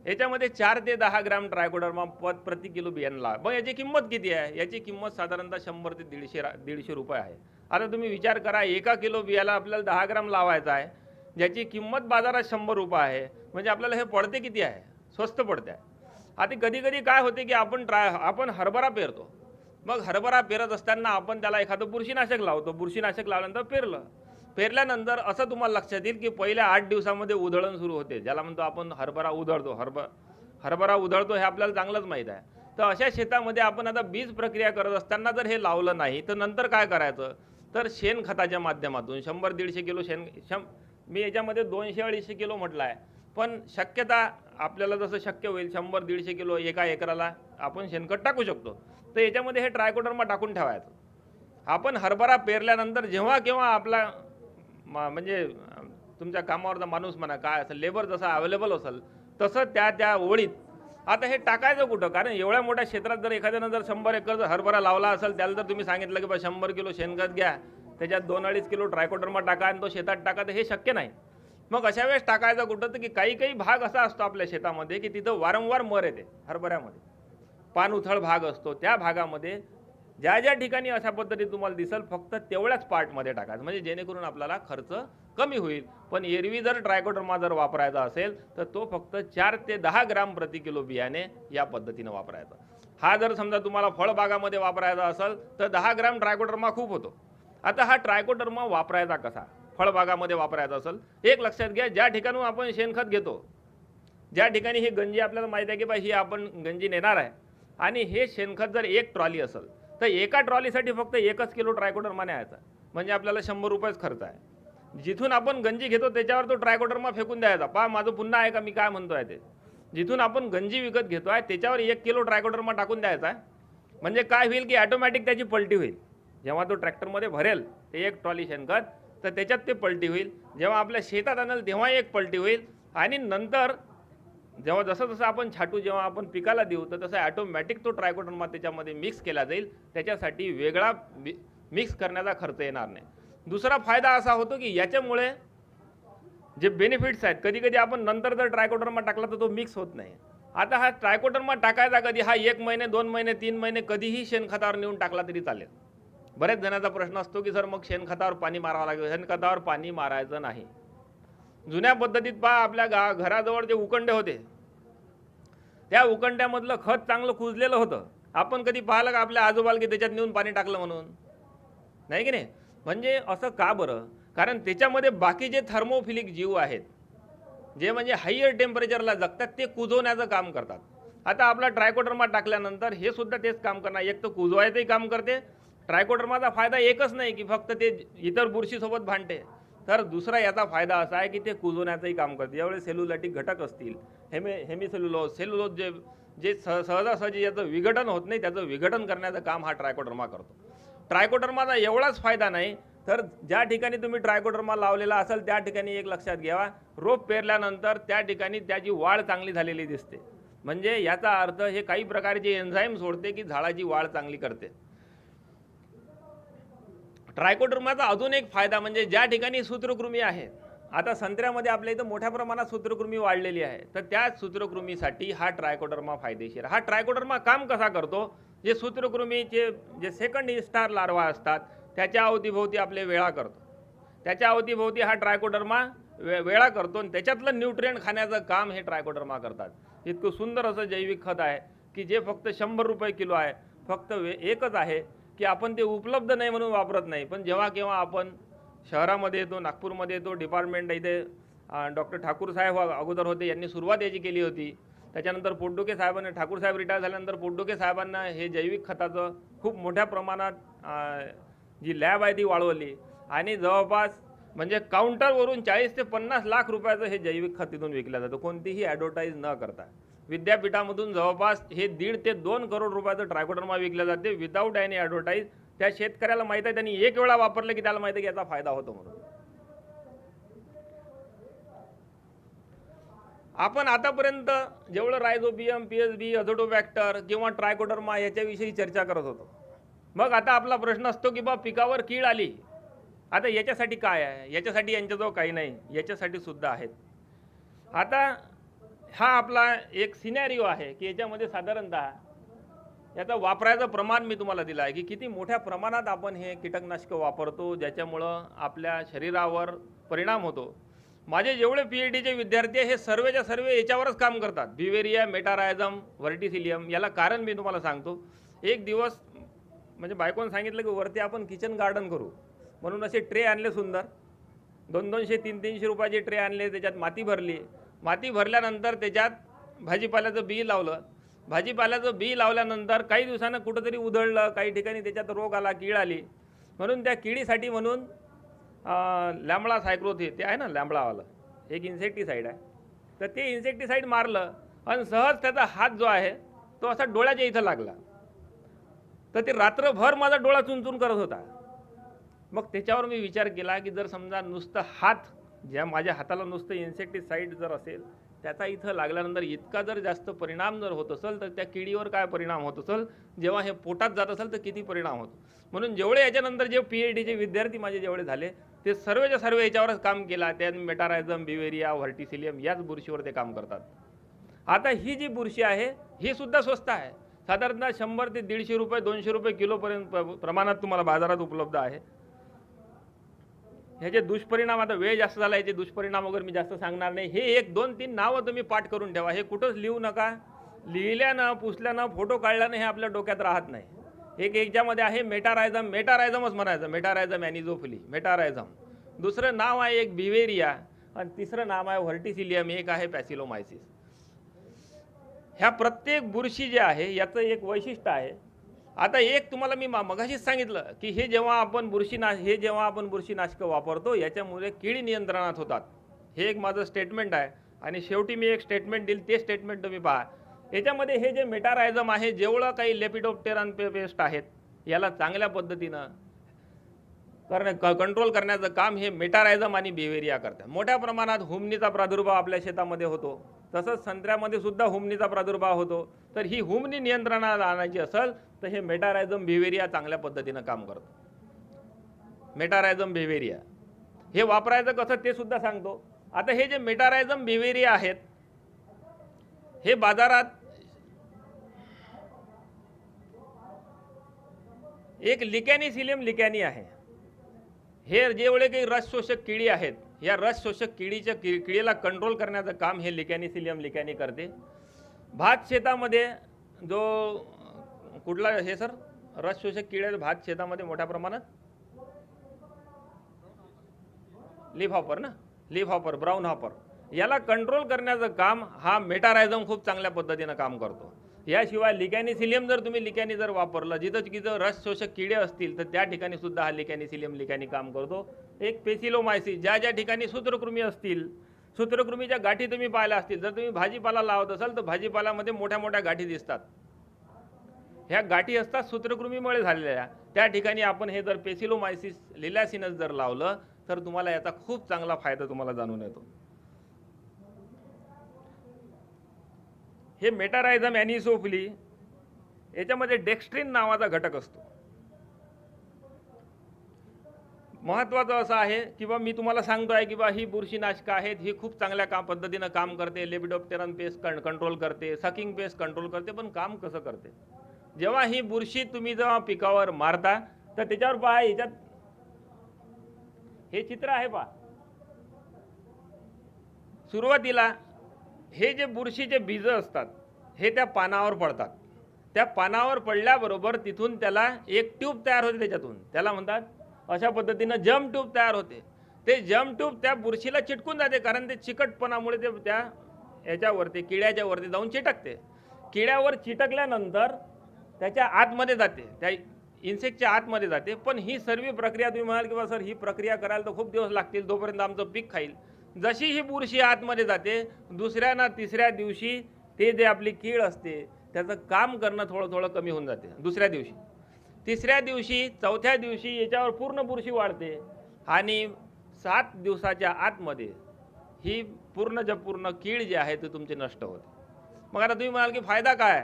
याच्यामध्ये 4 ते 10 ग्रॅम ट्रायकोडर्मा प्रति किलो बियाणला. मग याची किंमत किती आहे, याची किंमत साधारणतः 100 ते 150 रुपये आहे. आता तुम्ही विचार करा, 1 किलो बियाला आपल्याला 10 ग्रॅम लावायचा आहे, ज्याची किंमत बाजारात 100 रुपये आहे, म्हणजे आपल्याला हे पडते किती आहे, स्वस्त पडते आहे. आता कधी कधी काय होते की आपण हरभरा पेरतो, मग हरभरा पेरत असताना आपण त्याला एखादं बुरशीनाशक लावतो. बुरशीनाशक लावल्यानंतर पेरल्यानंतर असं तुम्हाला लक्षात येईल की पहिल्या 8 दिवसामध्ये उधळण सुरू होते, ज्याला म्हणतो आपण हरभरा उधळतो. हरभरा उधळतो हे आपल्याला चांगलंच माहीत आहे. तर अशा शेतामध्ये आपण आता बीज प्रक्रिया करत असताना जर हे लावलं नाही तर नंतर काय करायचं, तर शेणखताच्या माध्यमातून 100-150 किलो मी याच्यामध्ये 200-250 किलो म्हटलं आहे, पण शक्यता आपल्याला जसं शक्य होईल 100-150 किलो एका एकराला आपण शेणखत टाकू शकतो. तर याच्यामध्ये हे ट्रायकोडर्मा टाकून ठेवायचं. आपण हरभरा पेरल्यानंतर जेव्हा केव्हा आपला म्हणजे तुमच्या कामावरचा माणूस म्हणा, काय असेल, लेबर जसा अवेलेबल असेल तसं त्या ओळीत आता हे टाकायचं कुठं, कारण एवढ्या मोठ्या क्षेत्रात जर एखाद्यानं जर 100 एकर जर हरभरा लावला असेल, त्याला जर तुम्ही सांगितलं की बा 100 किलो शेणखत घ्या, त्याच्यात 2-2.5 किलो ट्रायकोडर्मा टाका आणि तो शेतात टाका, तर हे शक्य नाही. मग अशा वेळेस टाकायचं कुठं, तर की काही भाग असा असतो आपल्या शेतामध्ये की तिथं वारंवार मर येते. हरभऱ्यामध्ये पान उथळ भाग असतो, त्या भागामध्ये ज्या ठिकाणी अशा पद्धतीने तुम्हाला दिसेल फक्त तेवढ्याच पार्टमध्ये टाकायचं, म्हणजे जेणेकरून आपल्याला खर्च कमी होईल. पण एरवी जर ट्रायकोडर्मा जर वापरायचा असेल तर तो फक्त 4 ते 10 ग्रॅम प्रति किलो बियाणे या पद्धतीने वापरायचा. हा जर समजा तुम्हाला फळबागामध्ये वापरायचा असेल तर 10 ग्रॅम ट्रायकोडर्मा खूप होतो. आता हा ट्रायकोडर्मा वापरायचा कसा, फळबागामध्ये वापरायचा असेल, एक लक्षात घ्या, ज्या ठिकाणी आपण शेणखत घेतो, ज्या ठिकाणी ही गंजी आपल्याला माहिती आहे की बा ही आपण गंजी नेणार आहे आणि हे शेणखत जर एक ट्रॉली असेल तर एका ट्रॉलीसाठी फक्त 1 किलो ट्रायकोडर्मा न्यायचा, म्हणजे आपल्याला 100 रुपयेच खर्च आहे. जिथून आपण गंजी घेतो त्याच्यावर तो ट्रायकोडर्मा फेकून द्यायचा. पहा माझं पुन्हा आहे का मी काय म्हणतोय ते, जिथून आपण गंजी विकत घेतो आहे त्याच्यावर 1 किलो ट्रायकोडर्मा टाकून द्यायचा आहे. म्हणजे काय होईल की ऑटोमॅटिक त्याची पलटी होईल. जेव्हा तो ट्रॅक्टरमध्ये भरेल ते 1 ट्रॉली शेणखत तर त्याच्यात ते पलटी होईल. जेव्हा आपल्या शेतात आणेल तेव्हा एक पलटी होईल. आणि नंतर जेव्हा जसं आपण छाटू, जेव्हा आपण पिकाला देऊ तर तसं ऑटोमॅटिक तो ट्रायकोडर्मा त्याच्यामध्ये मिक्स केला जाईल. त्याच्यासाठी वेगळा मिक्स करण्याचा खर्च येणार नाही. दुसरा फायदा असा होतो की याच्यामुळे जे बेनिफिट्स आहेत, कधी कधी आपण नंतर जर ट्रायकोडर्मा टाकला तर तो मिक्स होत नाही. आता हा ट्रायकोडर्मा टाकायचा कधी, हा 1 महिने 2 महिने 3 महिने कधीही शेणखतावर नेऊन टाकला तरी चालेल. बऱ्याच जणांचा प्रश्न असतो की सर मग शेणखतावर पाणी मारावं लागेल. शेणखतावर पाणी मारायचं नाही. जुन्या पद्धतीत पहा आपल्या घराजवळ जे उकंडे होते त्या उकंड्यामधलं खत चांगलं कुजलेलं होतं. आपण कधी पाहिलं का आपल्या आजोबाला की त्याच्यात नेऊन पाणी टाकलं म्हणून? नाही की नाही. म्हणजे असं का बरं? कारण त्याच्यामध्ये बाकी जे थर्मोफिलिक जीव आहेत जे म्हणजे हायर टेम्परेचरला जगतात ते कुजवण्याचं काम करतात. आता आपला ट्रायकोडर्मा टाकल्यानंतर हे सुद्धा तेच काम करणार. एक तर कुजवायचंही काम करते. ट्रायकोडर्माचा फायदा एकच नाही की फक्त ते इतर बुरशीसोबत भांडते, तर दुसरा याचा फायदा असा आहे की ते कुजवण्याचंही काम करते. ज्यावेळेस सेल्युलॅटिक घटक असतील, हेमिसेल्युलोज, सेल्युलोज जे जे सहजासहजी याचं विघटन होत नाही त्याचं विघटन करण्याचं काम हा ट्रायकोडर्मा करतो. ट्रायकोडर्माचा एवढाच फायदा नाही तर ज्या ठिकाणी तुम्ही ट्रायकोडर्मा लावलेला असेल त्या ठिकाणी एक लक्षात घ्यावा, रोप पेरल्यानंतर त्या ठिकाणी त्याची वाढ चांगली झालेली दिसते. म्हणजे याचा अर्थ हे काही प्रकारचे एन्झाईम सोडते की झाडाची वाढ चांगली करते. ट्रायकोडर्माचा अजून एक फायदा म्हणजे ज्या ठिकाणी सूत्रकृमी आहेत, आता संत्र्यामध्ये आपल्या इथं मोठ्या प्रमाणात सूत्रकृमी वाढलेली आहे, तर त्या सूत्रकृमीसाठी हा ट्रायकोडर्मा फायदेशीर. हा ट्रायकोडर्मा काम कसा करतो, जे सूत्रकृमीचे जे सेकंड स्टार लार्वा असतात त्याच्या अवतीभोवती आपले वेळा करतो. त्याच्या अवतीभोवती हा ट्रायकोडर्मा वेळा करतो आणि त्याच्यातलं न्यूट्रिएंट खाण्याचं काम हे ट्रायकोडर्मा करतात. इतकं सुंदर असं जैविक खत आहे की जे फक्त 100 रुपये किलो आहे. फक्त एकच आहे की आपण ते उपलब्ध नाही म्हणून वापरत नाही, पण जेव्हा केव्हा आपण शहरामध्ये येतो, नागपूरमध्ये येतो, डिपार्टमेंट इथे डॉक्टर ठाकूर साहेब अगोदर होते, यांनी सुरुवात याची केली होती. त्याच्यानंतर पोटडुके साहेबांनी, ठाकूर साहेब रिटायर झाल्यानंतर पोटडुके साहेबांना हे जैविक खताचं खूप मोठ्या प्रमाणात जी लॅब आहे ती वाढवली आणि जवळपास म्हणजे काउंटरवरून 40 ते 50 लाख रुपयाचं हे जैविक खत तिथून विकलं जातं, कोणतीही ॲडव्हर्टाईज न करता. विद्यापीठामधून जवळपास हे 1.5 ते 2 करोड रुपयाचं ट्रायकोडर्मा विकलं जाते विदाऊट एनी ॲडव्हर्टाईज. त्या शेतकऱ्याला माहीत आहे, त्यांनी एक वेळा वापरलं की त्याला माहिती आहे की याचा फायदा होतो म्हणून. आपण आतापर्यंत जेवढं रायझोबियम, पीएसबी, अझोटोबॅक्टर किंवा ट्रायकोडर्मा याच्याविषयी चर्चा करत होतो. मग आता आपला प्रश्न असतो की बा पिकावर कीड आली, आता याच्यासाठी काय आहे? याच्यासाठी यांच्याजवळ काही नाही, याच्यासाठी सुद्धा आहेत. आता हा आपला एक सिनॅरिओ आहे की याच्यामध्ये साधारणतः याचा वापरायचं प्रमाण मी तुम्हाला दिलं आहे की किती मोठ्या प्रमाणात आपण हे कीटकनाशकं वापरतो ज्याच्यामुळं आपल्या शरीरावर परिणाम होतो. माझे जेवढे PhDचे विद्यार्थी हे सर्वच्या सर्व याच्यावरच काम करतात, बिवेरिया, मेटारायझम, व्हर्टिसिलियम. याला कारण मी तुम्हाला सांगतो. एक दिवस म्हणजे बायकोनं सांगितलं की वरती आपण किचन गार्डन करू म्हणून असे ट्रे आणले सुंदर, 200-300 रुपयाचे ट्रे आणले, त्याच्यात माती भरली. माती भरल्यानंतर त्याच्यात भाजीपाल्याचं बी लावलं. भाजीपाल्याचं बी लावल्यानंतर काही दिवसानं कुठंतरी उधळलं, काही ठिकाणी त्याच्यात रोग आला, कीड आली. म्हणून त्या किडीसाठी म्हणून लॅम्बडा सायक्लोथेन ते आहे ना लॅम्बडावालं, एक इन्सेक्टिसाईड आहे, तर ते इन्सेक्टिसाईड मारलं आणि सहज त्याचा हात जो आहे तो असा डोळ्याच्या इथं लागला. तर ते रात्रभर माझा डोळा चुनचुन करत होता. मग त्याच्यावर मी विचार केला की जर समजा नुसतं हात, ज्या माझ्या हाताला नुसतं इन्सेक्टिसाईड जर असेल, त्याचा इथं लागल्यानंतर इतका जर जास्त परिणाम जर होत असेल तर त्या किडीवर काय परिणाम होत असेल, जेव्हा हे पोटात जात असेल तर किती परिणाम होतो. म्हणून जेवढे याच्यानंतर जे PhDचे विद्यार्थी माझे जेवढे झाले ते सर्वच्या सर्व याच्यावरच काम केला. त्यात मेटारायझम, बिवेरिया, व्हर्टिसिलियम याच बुरशीवर ते काम करतात. आता ही जी बुरशी आहे ही सुद्धा स्वस्त आहे, साधारणतः 100 ते 150 रुपये, 200 रुपये किलोपर्यंत प्रमाणात तुम्हाला बाजारात उपलब्ध आहे. ह्याचे दुष्परिणाम, आता वेळ जास्त झाला, याचे दुष्परिणाम वगैरे मी जास्त सांगणार नाही. हे 1, 2, 3 नावं तुम्ही पाठ करून ठेवा. हे कुठंच लिहू नका. लिहिल्यानं, पुसल्यानं, फोटो काढल्यानं हे आपल्या डोक्यात राहत नाही. एक याच्यामध्ये आहे मेटारायझम, मेटारायझमच म्हणायचं, मेटारायझम ॲनिझोफिली, मेटारायझम. दुसरं नाव आहे एक बिवेरिया आणि तिसरं नाव आहे व्हर्टिसिलियम, एक आहे पॅसिलोमायसिस. ह्या प्रत्येक बुरशी जे आहे याचं एक वैशिष्ट्य आहे. आता एक तुम्हाला मी मगाशीच सांगितलं की हे जेव्हा आपण बुरशीनाशकं वापरतो याच्यामुळे कीड नियंत्रणात होतात. हे एक माझं स्टेटमेंट आहे आणि शेवटी मी एक स्टेटमेंट दिलं, ते स्टेटमेंट तुम्ही पहा. याच्यामध्ये हे जे मेटारायझम आहे, जेवढं काही लेपिडोप्टेरॉन पेस्ट आहेत, याला चांगल्या पद्धतीनं कंट्रोल करण्याचं काम हे मेटारायझम आणि बिव्हेरिया करतात. मोठ्या प्रमाणात हुमणीचा प्रादुर्भाव आपल्या शेतामध्ये होतो, तसंच संत्र्यामध्ये सुद्धा हुमणीचा प्रादुर्भाव होतो. तर ही हुमणी नियंत्रणात आणायची असेल तर हे मेटारायझम बिव्हेरिया चांगल्या पद्धतीनं काम करतो. मेटारायझम बिव्हेरिया हे वापरायचं कसं ते सुद्धा सांगतो. आता हे जे मेटारायझम बिव्हेरिया आहेत हे बाजारात एक लिकॅनिसिलियम लिकॅनी आहे. हे जेवढे काही रस शोषक किडी आहेत, या रस शोषक किडीला कंट्रोल करण्याचं काम हे लिकॅनिसिलियम लिकॅनी करते. भात शेतामध्ये जो कुठला हे सर रस शोषक किडे भात शेतामध्ये मोठ्या प्रमाणात लीफ हॉपर ना, लीफ हॉपर, ब्राऊन हॉपर, याला कंट्रोल करण्याचं काम हा मेटारायझम खूप चांगल्या पद्धतीनं काम करतो. याशिवाय लिकॅनिसिलियम जर तुम्ही लिकॅनी जर वापरलं, जिथं रस शोषक किडे असतील तर त्या ठिकाणी सुद्धा हा लिकॅनिसिलियम लिकॅनी काम करतो. एक पेसिलोमायसिस, ज्या ठिकाणी सूत्रकृमी असतील, सूत्रकृमीच्या गाठी तुम्ही पाहिल्या असतील, जर तुम्ही भाजीपाला लावत असाल तर भाजीपाल्यामध्ये मोठ्या मोठ्या गाठी दिसतात. ह्या गाठी असतात सूत्रकृमीमुळे झालेल्या. त्या ठिकाणी आपण हे जर पेसिलोमायसिस लिलॅसिनस जर लावलं तर तुम्हाला याचा खूप चांगला फायदा तुम्हाला जाणून येतो. हे मेटारायझम ॲनिसोफिली याच्यामध्ये डेक्स्ट्रिन नावाचा घटक असतो. महत्त्वाचं असं आहे किंवा मी तुम्हाला सांगतो आहे की बा ही बुरशीनाशकं आहेत, ही खूप चांगल्या पद्धतीनं काम करते. लेपिडोप्टेरॉन पेस्ट कंट्रोल करते, सकिंग पेस्ट कंट्रोल करते. पण काम कसं करते? जेव्हा ही बुरशी तुम्ही जेव्हा पिकावर मारता तर त्याच्यावर पहा, याच्यात हे चित्र आहे पहा. सुरुवातीला हे जे बुरशीचे बीज असतात हे त्या पानावर पडतात. त्या पानावर पडल्याबरोबर तिथून त्याला एक ट्यूब तयार होते, त्याच्यातून त्याला म्हणतात अशा पद्धतीनं जम ट्यूब तयार होते. ते जम ट्यूब त्या बुरशीला चिटकून जाते, कारण ते चिकटपणामुळे ते त्या याच्यावरती किड्याच्या वरती जाऊन चिटकते. किड्यावर चिटकल्यानंतर त्याच्या आतमध्ये जाते, त्या इन्सेक्टच्या आतमध्ये जाते. पण ही सर्व प्रक्रिया तुम्ही म्हणाल की बा सर ही प्रक्रिया करायला तर खूप दिवस लागतील, तोपर्यंत आमचं पीक खाईल. जशी ही बुरशी आतमध्ये जाते, दुसऱ्या ना तिसऱ्या दिवशी ते जे आपली कीड असते त्याचं काम करणं थोडं कमी होऊन जाते. दुसऱ्या दिवशी, तिसऱ्या दिवशी, चौथ्या दिवशी याच्यावर पूर्ण बुरशी वाढते आणि 7 दिवसाच्या आतमध्ये ही पूर्ण कीड जी आहे ती तुमची नष्ट होते. मग आता तुम्ही म्हणाल की फायदा काय?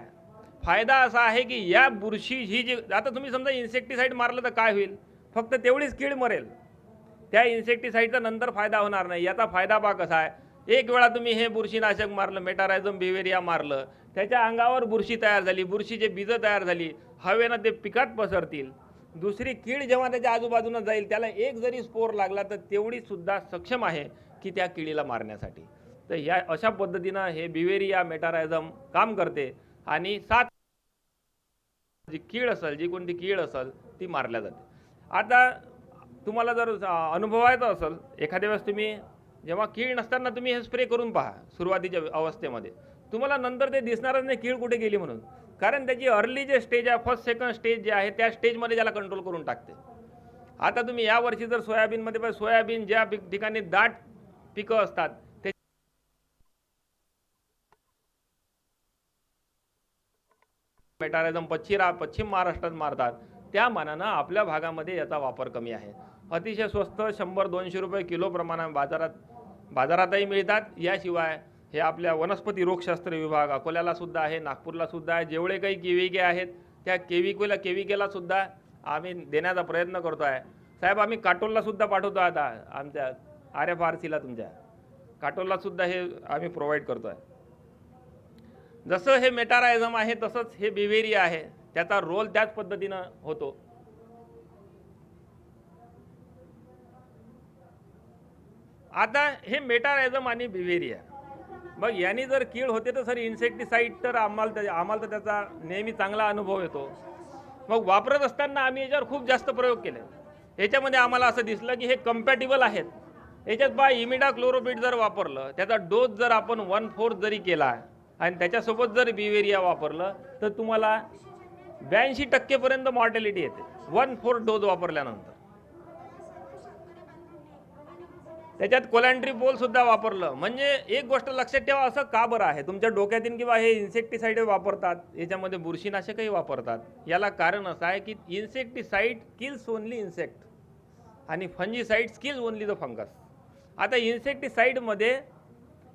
फायदा असा आहे की या बुरशी ही जी, आता तुम्ही समजा इन्सेक्टिसाईड मारलं तर काय होईल? फक्त तेवढीच कीड मरेल. त्या इन्सेक्टिसाईडचा नंतर फायदा होणार नाही. याचा फायदा पहा कसा आहे. एक वेळा तुम्ही हे बुरशीनाशक मारलं, मेटारायझम बिव्हेरिया मारलं, त्याच्या अंगावर बुरशी तयार झाली, बुरशीचे बीज तयार झाली, हवेनं ते पिकात पसरतील. दुसरी कीड जेव्हा त्याच्या आजूबाजूनं जाईल त्याला एक जरी स्पोर लागला तर तेवढी सुद्धा सक्षम आहे की त्या किडीला मारण्यासाठी. तर या अशा पद्धतीनं हे बिव्हेरिया मेटारायझम काम करते आणि 7 जी कीड असेल, जी कोणती कीड असेल ती मारल्या जाते. आता तुम्हाला जर अनुभवायचं असेल, एखाद्या वेळेस तुम्ही जेव्हा कीड नसताना तुम्ही हे स्प्रे करून पहा सुरुवातीच्या अवस्थेमध्ये, तुम्हाला नंतर ते दिसणारच नाही कीड कुठे गेली म्हणून. कारण त्याची अर्ली जे स्टेज आहे, फर्स्ट सेकंड स्टेज जे आहे त्या स्टेजमध्ये त्याला कंट्रोल करून टाकते. आता तुम्ही यावर्षी जर सोयाबीनमध्ये सोयाबीन ज्या ठिकाणी दाट पिकं असतात ते मेटारायझम पश्चिम महाराष्ट्रात मारतात, त्या मानानं आपल्या भागामध्ये याचा वापर कमी आहे. अतिशय स्वस्त 100-200 रुपये किलो प्रमाणात बाजारातही मिळतात. याशिवाय हे आपल्या वनस्पती रोगशास्त्र विभाग अकोल्याला सुद्धा आहे, नागपूरला सुद्धा आहे. जेवढे काही केविके आहेत त्या केविकेला सुद्धा आम्ही देण्याचा प्रयत्न करतो आहे. साहेब आम्ही काटोलला सुद्धा पाठवतो. आता आमच्या RFRCला तुमच्या काटोलला सुद्धा हे आम्ही प्रोव्हाइड करतो आहे. जसं हे मेटारायझम आहे तसंच हे बिव्हेरिया आहे, त्याचा रोल त्याच पद्धतीनं होतो. आता हे मेटारायझम आणि बिव्हेरिया, मग यांनी जर कीड होते तर सर इन्सेक्टिसाईड तर आम्हाला तर त्याचा नेहमी चांगला अनुभव येतो. मग वापरत असताना आम्ही याच्यावर खूप जास्त प्रयोग केले. याच्यामध्ये आम्हाला असं दिसलं की हे कम्पॅटिबल आहेत. याच्यात इमिडाक्लोरोपिड जर वापरलं, त्याचा डोस जर आपण 1/4 जरी केला आणि त्याच्यासोबत जर बिवेरिया वापरलं तर तुम्हाला 82% मॉर्टॅलिटी येते 1/4 डोस वापरल्यानंतर. त्याच्यात कोलॅन्ट्रीपोल सुद्धा वापरलं. म्हणजे एक गोष्ट लक्षात ठेवा, असं का बरं आहे तुमच्या डोक्यातील किंवा हे इन्सेक्टिसाइड वापरतात, याच्यामध्ये बुरशीनाशकही वापरतात. याला कारण असं आहे की इन्सेक्टिसाइड किल्स ओनली इन्सेक्ट आणि fungicides kills only the fungus. आता इन्सेक्टिसाइडमध्ये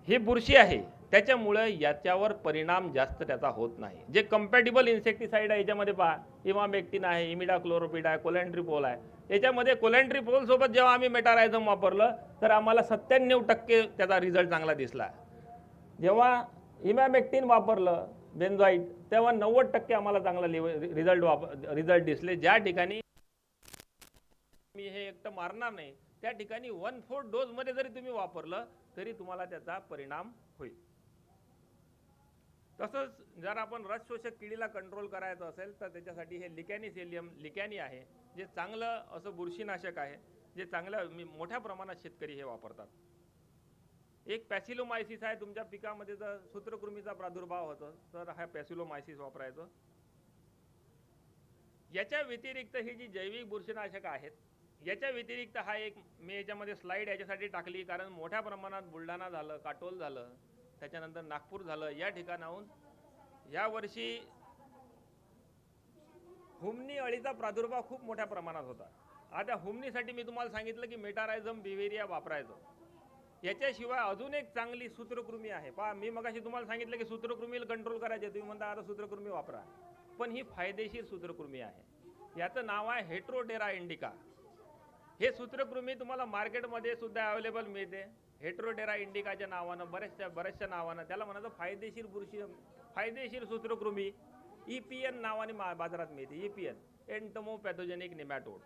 हे बुरशी आहे, त्याच्यामुळं याच्यावर परिणाम जास्त त्याचा होत नाही. जे कंपॅटिबल इन्सेक्टिसाइड आहे याच्यामध्ये पहा, इमामेक्टिन आहे, इमिडाक्लोरोपिड आहे, कोलॅन्ट्रीपोल आहे. याच्यामध्ये कोलॅन्ट्रीपोल सोबत जेव्हा आम्ही मेटारायझम वापरलं तर आम्हाला 97% त्याचा रिझल्ट चांगला दिसला. जेव्हा इमॅमेक्टिन वापरलं बेन्झॉइट तेव्हा 90% आम्हाला चांगला रिझल्ट दिसले. ज्या ठिकाणी मी हे एकटं मारणार नाही त्या ठिकाणी 1/4 डोसमध्ये जरी तुम्ही वापरलं तरी तुम्हाला त्याचा परिणाम होईल. तसंच जर आपण रस शोषक किडीला कंट्रोल करायचं असेल तर त्याच्यासाठी हे लिकॅनी आहे, जे चांगलं असं बुरशीनाशक आहे, जे चांगलं मोठ्या प्रमाणात शेतकरी हे वापरतात. एक पॅसिलोमायसिस आहे. तुमच्या पिकामध्ये जर सूत्रकृमीचा प्रादुर्भाव होतो तर हा पॅसिलोमायसिस वापरायचं. याच्या व्यतिरिक्त ही जी जैविक बुरशीनाशक आहेत, याच्या व्यतिरिक्त हा एक मी याच्यामध्ये स्लाइड याच्यासाठी टाकली कारण मोठ्या प्रमाणात बुलढाणा झालं, काटोल झालं, त्याच्यानंतर नागपूर झालं, या ठिकाणाहून यावर्षी हुमणी अळीचा प्रादुर्भाव खूप मोठ्या प्रमाणात होता. आता हुमणीसाठी मी तुम्हाला सांगितलं की मेटारायझम बिवेरिया वापरायचं. याच्याशिवाय अजून एक चांगली सूत्रकृमी आहे. पहा, मी मगाशी तुम्हाला सांगितलं की सूत्रकृमीला कंट्रोल करायचे, तुम्ही म्हणता आता सूत्रकृमी वापरा, पण ही फायदेशीर सूत्रकृमी आहे. याचं नाव आहे हेट्रोडेरा इंडिका. हे सूत्रकृमी तुम्हाला मार्केटमध्ये सुद्धा अवेलेबल मिळते. हेट्रोडेरा इंडिकाच्या नावानं, बऱ्याचशा नावानं त्याला म्हणायचं फायदेशीर सूत्रकृमी. EPN नावाने बाजारात मिळते. EPN entomopathogenic nematode.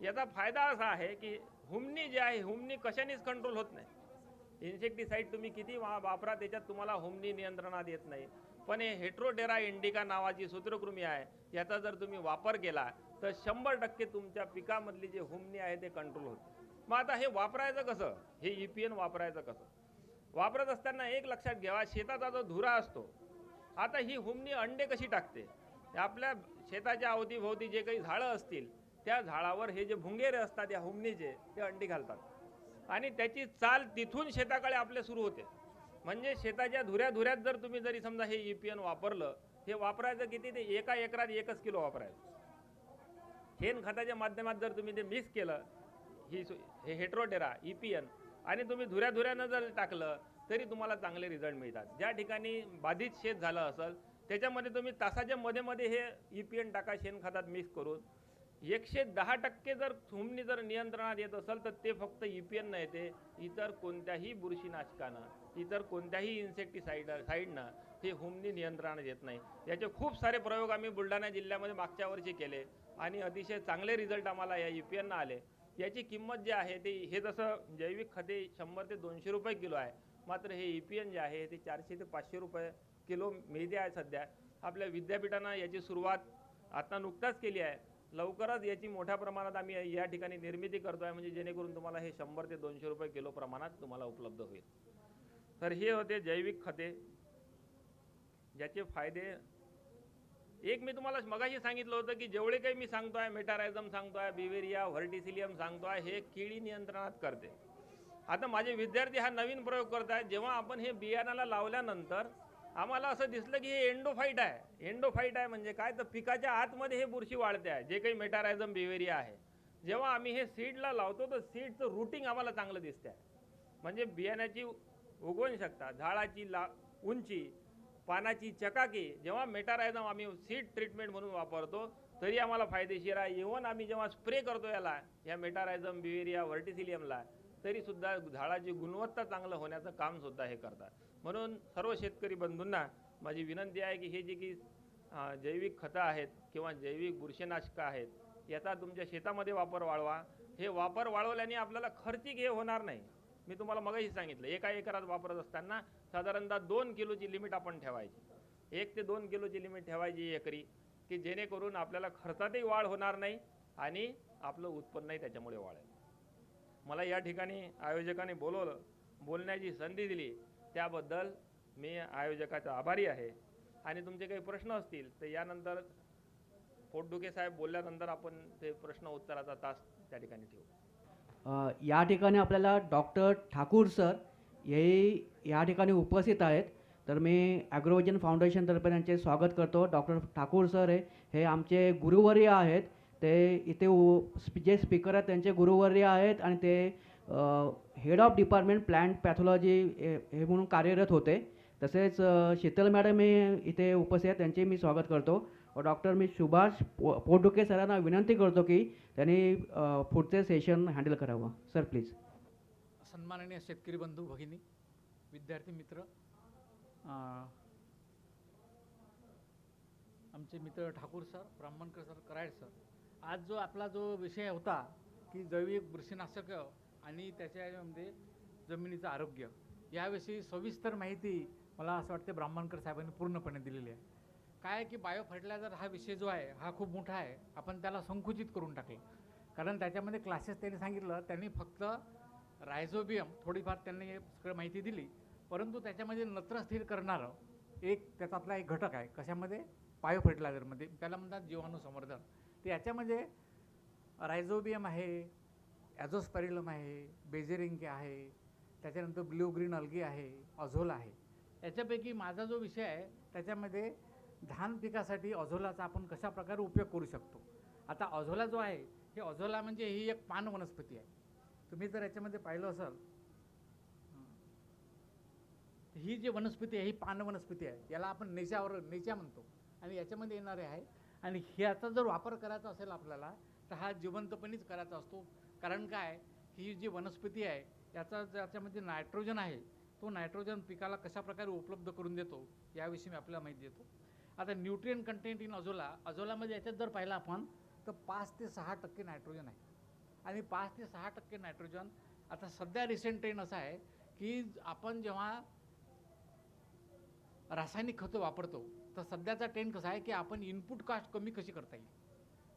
याचा फायदा असा आहे की हुमणी जे आहे, हुमणी कशानेच कंट्रोल होत नाही. इन्सेक्टिसाइड तुम्ही किती वापरा त्याच्यात तुम्हाला हुमणी नियंत्रणात येत नाही. पण हे हेट्रोडेरा इंडिका नावाची सूत्रकृमी आहे, याचा जर तुम्ही वापर केला तर 100% तुमच्या पिकामधली जे हुमणी आहे ते कंट्रोल होते. मग आता हे वापरायचं कसं, हे EPN वापरायचं कसं? वापरत असताना एक लक्षात घ्यावा, शेताचा जो धुरा असतो, आता ही हुमणी अंडे कशी टाकते? आपल्या शेताच्या अवतीभोवती जे काही झाडं असतील त्या झाडावर हे जे भुंगेरे असतात या हुमणीचे, ते अंडी घालतात आणि त्याची चाल तिथून शेताकडे आपले सुरू होते. म्हणजे शेताच्या धुऱ्यात जर तुम्ही जरी समजा हे EPN वापरलं, हे वापरायचं किती, ते एका एकरात 1 किलो वापरायचं. शेण खताच्या माध्यमात जर तुम्ही ते मिक्स केलं, हे हेट्रोडेरा EPN, आणि तुम्ही धुऱ्यानं जर टाकलं तरी तुम्हाला चांगले रिझल्ट मिळतात. ज्या ठिकाणी बाधित शेत झालं असेल त्याच्यामध्ये तुम्ही तासाच्या मध्ये हे EPN टाका शेणखतात मिक्स करून. 110% जर हुमणी जर नियंत्रणात येत असेल तर ते फक्त EPN न येते, इतर कोणत्याही बुरशीनाशकानं, इतर कोणत्याही इन्सेक्टिसाइडनं हे हुमणी नियंत्रणात येत नाही. याचे खूप सारे प्रयोग आम्ही बुलढाणा जिल्ह्यामध्ये मागच्या वर्षी केले आणि अतिशय चांगले रिझल्ट आम्हाला या EPN आले. याची किंमत जी आहे ते, हे जसं जैविक खते 100 ते 200 रुपये किलो आहे, मात्र हे EPN जे आहे ते 400 ते 500 रुपये किलो मिळते आहे सध्या. आपल्या विद्यापीठानं याची सुरुवात आता नुकताच केली आहे. लवकरच याची मोठ्या प्रमाणात आम्ही या ठिकाणी निर्मिती करतो आहे, म्हणजे जेणेकरून तुम्हाला हे 100 ते 200 रुपये किलो प्रमाणात तुम्हाला उपलब्ध होईल. तर हे होते जैविक खते, ज्याचे फायदे. एक मी तुम्हाला मगाशी सांगितलं होतं की जेवढे काही मी सांगतोय, मेटारायझम सांगतोय, बिवेरिया, व्हर्टिसिलियम सांगतोय, हे किडी नियंत्रणात करते. आता माझे विद्यार्थी हा नवीन प्रयोग करत आहेत. जेव्हा आपण हे बियाणाला लावल्यानंतर आम्हाला असं दिसलं की हे एंडोफाईट आहे. एंडोफाईट आहे म्हणजे काय, तर पिकाच्या आतमध्ये हे बुरशी वाढते आहे, जे काही मेटारायझम बिवेरिया आहे. जेव्हा आम्ही हे सीडला लावतो तर सीडचं रूटिंग आम्हाला चांगलं दिसते आहे. म्हणजे बियाण्याची उगवण शकता, झाडाची उंची, पानाची चकाकी, जेव्हा मेटारायझम आम्ही सीड ट्रीटमेंट म्हणून वापरतो तरी आम्हाला फायदेशीर आहे. इव्हन आम्ही जेव्हा स्प्रे करतो या मेटारायझम बिवेरिया व्हर्टिसिलियमला, तरी सुद्धा झाडाची गुणवत्ता चांगलं होण्याचं काम सुद्धा हे करतात. म्हणून सर्व शेतकरी बंधूंना माझी विनंती आहे की हे जे की जैविक खतं आहेत किंवा जैविक बुरशीनाशकं आहेत, याचा तुमच्या शेतामध्ये वापर वाढवा. हे वापर वाढवल्याने आपल्याला खर्चिक हे होणार नाही. मी तुम्हाला मगाशी सांगितलं, एका एकरात वापरत असताना साधारणतः 2 किलोची लिमिट आपण ठेवायची. 1 ते 2 किलोची लिमिट ठेवायची एकरी, की जेणेकरून आपल्याला खर्चातही वाढ होणार नाही आणि आपलं उत्पन्नही त्याच्यामुळे वाढेल. मला या ठिकाणी आयोजकांनी बोलवलं, बोलण्याची संधी दिली, त्याबद्दल मी आयोजकाचा आभारी आहे आणि तुमचे काही प्रश्न असतील तर यानंतर पोटदुखे साहेब बोलल्यानंतर आपण ते प्रश्न उत्तराचा तास त्या ठिकाणी ठेवू. या ठिकाणी आपल्याला डॉक्टर ठाकूर सर हे या ठिकाणी उपस्थित आहेत. तर मी ॲग्रोविजन फाउंडेशनतर्फे त्यांचे स्वागत करतो. डॉक्टर ठाकूर सर हे आमचे गुरुवर्य आहेत. ते इथे जे स्पीकर आहेत त्यांचे गुरुवर्य आहेत आणि ते head of department plant pathology हे म्हणून कार्यरत होते. तसेच शीतल मॅडम हे इथे उपस्थित आहेत, त्यांचे मी स्वागत करतो. डॉक्टर मी सुभाष पोटदुखे सरांना विनंती करतो की त्यांनी पुढचे सेशन हँडल करावं. Sir please. सन्माननीय शेतकरी बंधू भगिनी, विद्यार्थी मित्र, आमचे मित्र Thakur sir, Brahmankar sir, Karad sir, आज जो आपला जो विषय होता की जैविक बुरशीनाशक आणि त्याच्यामध्ये जमिनीचं आरोग्य, याविषयी सविस्तर माहिती मला असं वाटते ब्राह्मणकर साहेबांनी पूर्णपणे दिलेली आहे. काय की बायो फर्टिलायझर हा विषय जो आहे हा खूप मोठा आहे. आपण त्याला संकुचित करून टाकले, कारण त्याच्यामध्ये क्लासेस त्यांनी सांगितलं, त्यांनी फक्त रायझोबियम थोडीफार त्यांनी सगळं माहिती दिली, परंतु त्याच्यामध्ये नत्र स्थिर करणारं एक त्याच्यातला एक घटक आहे. कशामध्ये? बायो फर्टिलायझरमध्ये. त्याला म्हणतात जीवाणू संवर्धन. ते याच्यामध्ये रायझोबियम आहे, ॲझोस्पॅरिलम आहे, बेजेरिंके आहे, त्याच्यानंतर ब्ल्यू ग्रीन अल्गी आहे, अझोला आहे. याच्यापैकी माझा जो विषय आहे त्याच्यामध्ये धान पिकासाठी अझोलाचा आपण कशा प्रकारे उपयोग करू शकतो. आता अझोला जो आहे, हे अझोला म्हणजे ही एक पान वनस्पती आहे. तुम्ही जर याच्यामध्ये पाहिलं असाल, ही जी वनस्पती आहे ही पान वनस्पती आहे. याला आपण नेच्या म्हणतो आणि याच्यामध्ये येणारे आहे. आणि ह्याचा जर वापर करायचा असेल आपल्याला तर हा जिवंतपणेच करायचा असतो. कारण काय, ही जी वनस्पती आहे याच्यामध्ये नायट्रोजन आहे, तो नायट्रोजन पिकाला कशा प्रकारे उपलब्ध करून देतो याविषयी मी आपल्याला माहिती देतो. आता न्यूट्रिएंट कंटेंट इन अझोलामध्ये याच्यात जर पाहिलं आपण तर 5 ते 6% नायट्रोजन आहे. आणि 5 ते 6% नायट्रोजन, आता सध्या रिसेंट ट्रेंड असा आहे की आपण जेव्हा रासायनिक खतं वापरतो तर सध्याचा ट्रेंड कसा आहे की आपण इनपुट कास्ट कमी कशी करता येईल,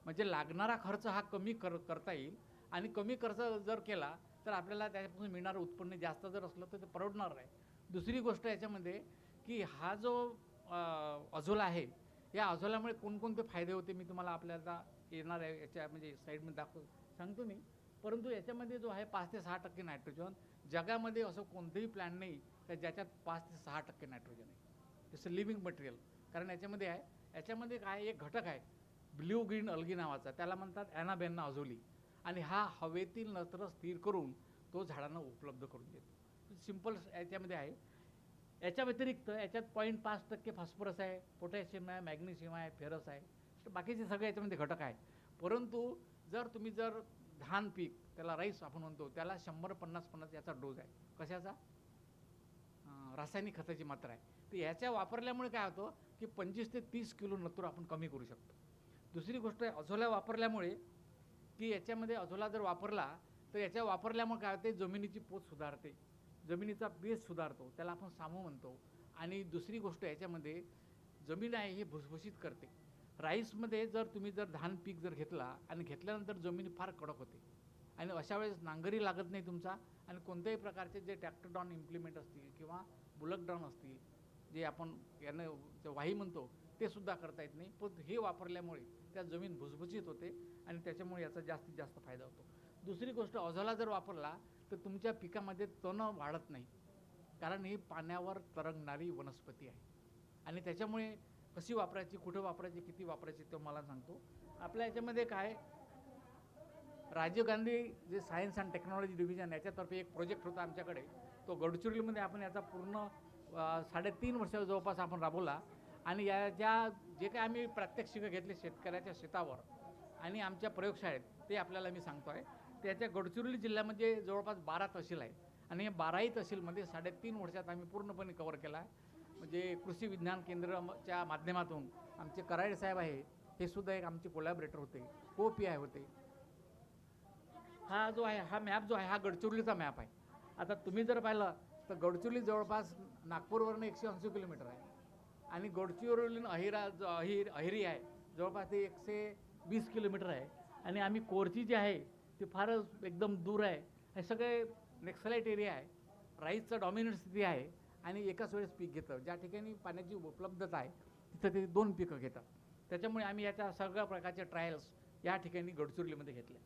म्हणजे लागणारा खर्च हा कमी करता येईल. आणि कमी खर्च जर केला तर आपल्याला त्याच्यापासून मिळणारं उत्पन्न जास्त जर असलं तर ते परवडणार आहे. दुसरी गोष्ट याच्यामध्ये की हा जो अझोला आहे, या अझोलामुळे कोणकोणते फायदे होते मी तुम्हाला आपल्याला येणार आहे याच्या म्हणजे साईडमध्ये सांगतो मी. परंतु याच्यामध्ये जो आहे 5 ते 6% नायट्रोजन, जगामध्ये असं कोणतंही प्लॅन नाही तर ज्याच्यात 5 ते 6% नायट्रोजन आहे. It's a living material. कारण याच्यामध्ये आहे, याच्यामध्ये काय एक घटक आहे ब्ल्यू ग्रीन अल्गी नावाचा, त्याला म्हणतात ॲनाबेन्ना अझोली. आणि हा हवेतील नत्र स्थिर करून तो झाडांना उपलब्ध करून देतो. सिम्पल याच्यामध्ये आहे. याच्या व्यतिरिक्त याच्यात 0.5% फॉस्फरस आहे, पोटॅशियम आहे, मॅग्नेशियम आहे, फेरस आहे, तर बाकीचे सगळे याच्यामध्ये घटक आहे. परंतु तुम्ही जर धान पीक, त्याला राईस आपण म्हणतो, त्याला 100-50-50 याचा डोज आहे. कशाचा? रासायनिक खताची मात्रा आहे. तर याच्या वापरल्यामुळे काय होतं की 25 ते 30 किलो नत्र आपण कमी करू शकतो. दुसरी गोष्ट आहे अझोला वापरल्यामुळे की याच्यामध्ये अझोला जर वापरला तर याच्या वापरल्यामुळे काय होते, जमिनीची पोत सुधारते, जमिनीचा बेस सुधारतो, त्याला आपण सामू म्हणतो. आणि दुसरी गोष्ट याच्यामध्ये जमीन आहे हे भुसभुशीत करते. राईसमध्ये तुम्ही धान पीक जर घेतला आणि घेतल्यानंतर जमीन फार कडक होते आणि अशा वेळेस नांगरी लागत नाही तुमचा, आणि कोणत्याही प्रकारचे जे ट्रॅक्टर डाऊन इम्प्लिमेंट असतील किंवा बुलक डाऊन असतील, जे आपण यानं वाही म्हणतो, ते सुद्धा करता येत नाही. पण हे वापरल्यामुळे त्या जमीन भुसभुशीत होते आणि त्याच्यामुळे याचा जास्तीत जास्त फायदा होतो. दुसरी गोष्ट, अझोला जर वापरला तर तुमच्या पिकामध्ये तण वाढत नाही, कारण ही पाण्यावर तरंगणारी वनस्पती आहे. आणि त्याच्यामुळे कशी वापरायची, कुठं वापरायची, किती वापरायची ते मला सांगतो. आपल्या याच्यामध्ये काय, राजीव गांधी जे सायन्स अँड टेक्नॉलॉजी डिव्हिजन याच्यातर्फे एक प्रोजेक्ट होता आमच्याकडे, तो गडचिरोलीमध्ये आपण याचा पूर्ण 3.5 वर्ष जवळपास आपण राबवला. आणि जे काही आम्ही प्रात्यक्षिकं घेतले शेतकऱ्याच्या शेतावर आणि आमच्या प्रयोगशाळेत, ते आपल्याला मी सांगतो आहे. त्याच्या गडचिरोली जिल्ह्यामध्ये जवळपास 12 तहसील आहेत आणि या 12ही तहसीलमध्ये 3.5 वर्षात आम्ही पूर्णपणे कव्हर केला आहे. म्हणजे कृषी विज्ञान केंद्राच्या माध्यमातून आमचे कराड साहेब आहे, हे सुद्धा एक आमचे कोलॅबरेटर होते, PI होते. हा जो आहे, हा मॅप जो आहे हा गडचिरोलीचा मॅप आहे. आता तुम्ही जर पाहिलं तर गडचिरोली जवळपास नागपूरवरून 180 किलोमीटर आहे आणि गडचिरोली अहिरी आहे जवळपास ते 120 किलोमीटर आहे. आणि आम्ही कोरची जी आहे ती फारच एकदम दूर आहे. हे सगळे नेक्सलाइट एरिया आहे, राईसचा डॉमिनंट स्थिती आहे आणि एकाच वेळेस पीक घेतं. ज्या ठिकाणी पाण्याची उपलब्धता आहे तिथं ते 2 पिकं घेतात. त्याच्यामुळे आम्ही याच्या सगळ्या प्रकारचे ट्रायल्स या ठिकाणी गडचिरोलीमध्ये घेतले.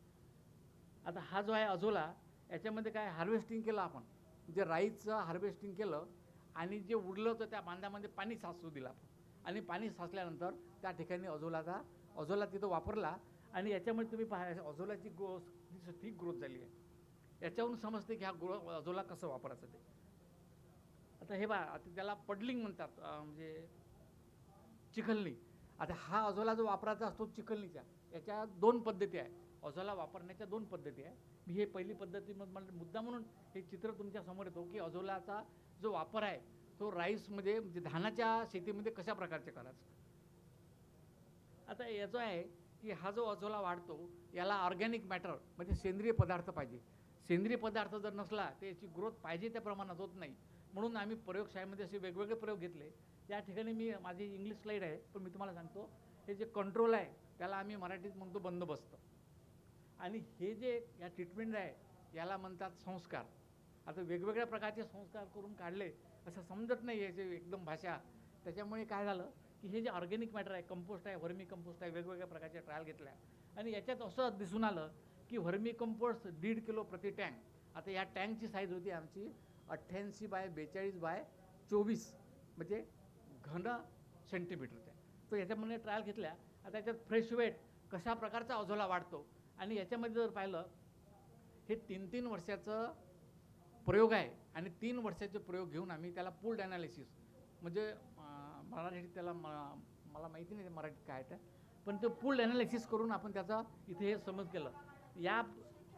आता हा जो आहे अजोला, याच्यामध्ये काय हार्वेस्टिंग केलं आपण, जे राईचं हार्वेस्टिंग केलं आणि जे उरलं होतं त्या बांधामध्ये पाणी साचू दिलं आपण, आणि पाणी साचल्यानंतर त्या ठिकाणी अजोला तिथं वापरला. आणि याच्यामध्ये तुम्ही पहा अजोलाची ठीक ग्रोथ झाली आहे. याच्यावरून समजते की हा अजोला कसं वापरायचं ते. आता हे आता त्याला पडलिंग म्हणतात, म्हणजे चिखलणी. आता हा अजोला जो वापरायचा असतो चिखलणीच्या, याच्या 2 पद्धती आहे. अजोला वापरण्याच्या 2 पद्धती आहे. मी हे पहिली पद्धती मुद्दा म्हणून हे चित्र तुमच्या समोर येतो की अजोलाचा जो वापर आहे तो राईसमध्ये म्हणजे धानाच्या शेतीमध्ये कशा प्रकारचे करायचं. आता याचं आहे की हा जो अजोला वाढतो याला ऑर्गॅनिक मॅटर म्हणजे सेंद्रिय पदार्थ पाहिजे. सेंद्रिय पदार्थ जर नसला तर याची ग्रोथ पाहिजे त्या प्रमाणात होत नाही. म्हणून आम्ही प्रयोगशाळेमध्ये असे वेगवेगळे प्रयोग घेतले. या ठिकाणी माझी इंग्लिश स्लाईड आहे, पण मी तुम्हाला सांगतो हे जे कंट्रोल आहे त्याला आम्ही मराठीत म्हणतो बंदोबस्त. आणि हे जे या ट्रीटमेंट आहे याला म्हणतात संस्कार. आता वेगवेगळ्या प्रकारचे संस्कार करून काढले असं समजत नाही याचे एकदम भाषा. त्याच्यामुळे काय झालं की हे जे ऑर्गॅनिक मॅटर आहे, कंपोस्ट आहे, व्हर्मी कंपोस्ट आहे, वेगवेगळ्या प्रकारच्या ट्रायल घेतल्या. आणि याच्यात असं दिसून आलं की व्हर्मी कंपोस्ट 1.5 किलो प्रति टँक. आता या टँकची साईज होती आमची 88 बाय 42 बाय 24 म्हणजे घन सेंटीमीटरच्या. तो याच्यामध्ये ट्रायल घेतल्या. आता याच्यात फ्रेश वेट कशा प्रकारचा अजोला वाढतो आणि याच्यामध्ये जर पाहिलं हे 3-3 वर्षाचं प्रयोग आहे. आणि 3 वर्षाचे प्रयोग घेऊन आम्ही त्याला पूल्ड ॲनालिसिस म्हणजे मराठीत त्याला मला माहिती नाही मराठीत काय आहे, पण ते पूल्ड ॲनालिसिस करून आपण त्याचा इथे हे समज केलं. या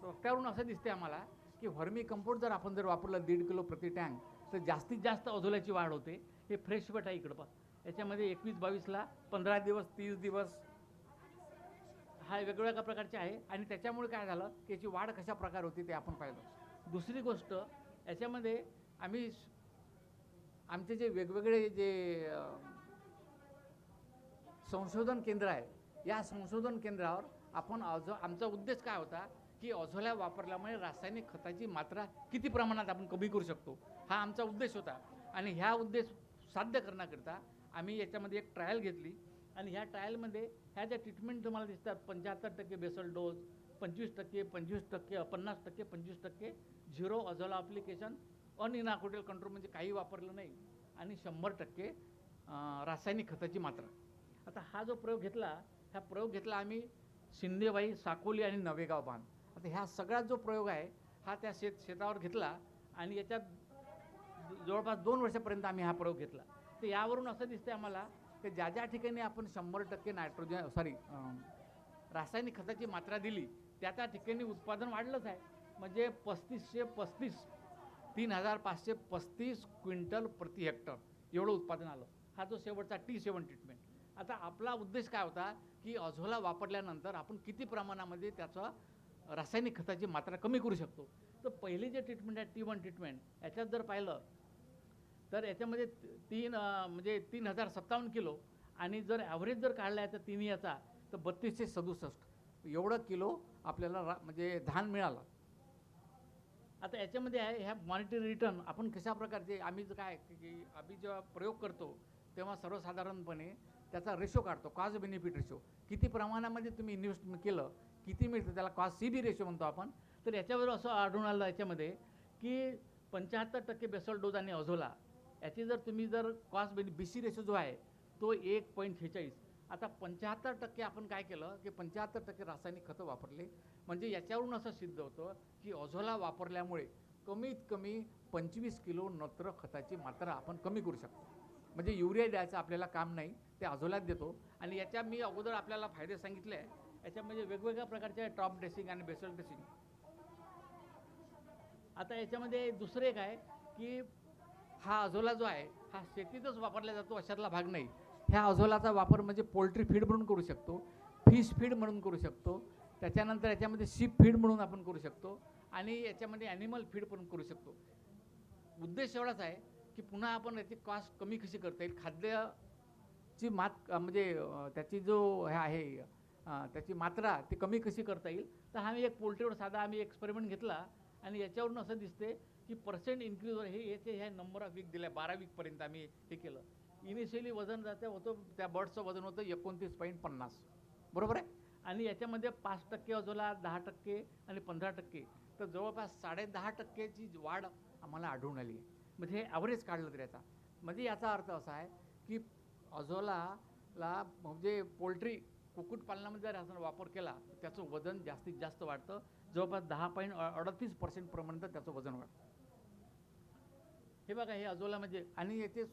प्रक्रियावरून असं दिसते आम्हाला की व्हर्मी कंपोस्ट जर वापरलं 1.5 किलो प्रति टँक तर जास्तीत जास्त अजोल्याची वाढ होते. हे फ्रेश वेट आहे इकडं पहा. याच्यामध्ये 21-22ला 15 दिवस 30 दिवस हा वेगवेगळ्या प्रकारचे आहे. आणि त्याच्यामुळे काय झालं की याची वाढ कशा प्रकारे होती ते आपण पाहिलं. दुसरी गोष्ट याच्यामध्ये आम्ही आमचे जे वेगवेगळे जे संशोधन केंद्र आहे या संशोधन केंद्रावर आपण आमचा उद्देश काय होता की अझोला वापरल्यामुळे रासायनिक खताची मात्रा किती प्रमाणात आपण कमी करू शकतो हा आमचा उद्देश होता. आणि ह्या उद्देश साध्य करण्याकरिता आम्ही याच्यामध्ये एक ट्रायल घेतली. आणि ह्या ट्रायलमध्ये ह्या ज्या ट्रीटमेंट तुम्हाला दिसतात 75% बेसल डोस, 25%, 25%, 50%, 25%, 0 अझोला ॲप्लिकेशन, अनइनॅक्युटेड कंट्रोल म्हणजे काही वापरलं नाही, आणि 100% रासायनिक खताची मात्रा. आता हा जो प्रयोग घेतला आम्ही शिंदेबाई, साकोली आणि नवेगाव बांध. आता ह्या सगळ्यात जो प्रयोग आहे हा त्या शेतावर घेतला. आणि याच्यात जवळपास 2 वर्षापर्यंत आम्ही हा प्रयोग घेतला. तर यावरून असं दिसतं आम्हाला की ज्या ठिकाणी आपण 100% रासायनिक खताची मात्रा दिली त्या ठिकाणी उत्पादन वाढलंच आहे. म्हणजे 3,535 क्विंटल प्रति हेक्टर एवढं उत्पादन आलं. हा जो शेवटचा T7 ट्रीटमेंट. आता आपला उद्देश काय होता की अझोला वापरल्यानंतर आपण किती प्रमाणामध्ये त्याचा रासायनिक खताची मात्रा कमी करू शकतो. तर पहिली जे ट्रीटमेंट आहे T1 ट्रीटमेंट याच्यात जर पाहिलं तर याच्यामध्ये 3,057 किलो आणि जर ॲव्हरेज जर काढला आहे तर 3 याचा तर 3267 एवढं किलो आपल्याला म्हणजे धान मिळालं. आता याच्यामध्ये आहे ह्या मॉनिटरी रिटर्न आपण कशा प्रकारचे आम्ही काय की आम्ही जेव्हा प्रयोग करतो तेव्हा सर्वसाधारणपणे त्याचा रेशो काढतो, कॉस्ट बेनिफिट रेशो. किती प्रमाणामध्ये तुम्ही इन्व्हेस्टमेंट केलं किती मिळतं त्याला कॉस्ट CB रेशो म्हणतो आपण. तर याच्यावर असं आढळून आलं याच्यामध्ये की 75% बेसल डोज आणि अझोला याची जर तुम्ही कॉस्ट BC रेशो जो आहे तो 1.46. आता 75% आपण काय केलं की 75% रासायनिक खतं वापरले. म्हणजे याच्यावरून असं सिद्ध होतं की अझोला वापरल्यामुळे कमीत कमी 25 किलो नत्र खताची मात्रा आपण कमी करू शकतो. म्हणजे युरिया द्यायचं आपल्याला काम नाही, ते अझोलात देतो. आणि याच्या मी अगोदर आपल्याला फायदे सांगितले आहे. याच्यामध्ये वेगवेगळ्या प्रकारचे टॉप ड्रेसिंग आणि बेसल ड्रेसिंग. आता याच्यामध्ये दुसरं एक आहे की हा अझोला जो आहे हा शेतीतच वापरला जातो अशातला भाग नाही. ह्या अझोलाचा वापर म्हणजे पोल्ट्री फीड म्हणून करू शकतो, फिश फीड म्हणून करू शकतो, त्याच्यानंतर याच्यामध्ये शीप फीड म्हणून आपण करू शकतो आणि याच्यामध्ये ॲनिमल फीड पण करू शकतो. उद्देश एवढाच आहे की पुन्हा आपण याची कॉस्ट कमी कशी करता येईल, खाद्याची म्हणजे त्याची जो हे आहे त्याची मात्रा ती कमी कशी करता येईल. तर आम्ही एक पोल्ट्रीवर साधा आम्ही एक्सपेरिमेंट घेतला आणि याच्यावरून असं दिसते की पर्सेंट इन्क्रीज हे याचे ह्या नंबर ऑफ वीक दिल्या 12 वीकपर्यंत आम्ही हे केलं. इनिशियली वजन जातं होतं त्या बर्ड्सचं वजन होतं 29.50 बरोबर आहे. आणि याच्यामध्ये 5% अजोला, 10% आणि 15%, तर जवळपास 10.5%ची वाढ आम्हाला आढळून आली आहे. म्हणजे हे ॲव्हरेज काढलं तर याचा म्हणजे याचा अर्थ असा आहे की अझोलाला म्हणजे पोल्ट्री कुक्कुटपालनामध्ये जर याचा वापर केला तर त्याचं वजन जास्तीत जास्त वाढतं. जवळपास 10.38% त्याचं वजन वाढतं. हे बघा हे अझोला म्हणजे आणि याचे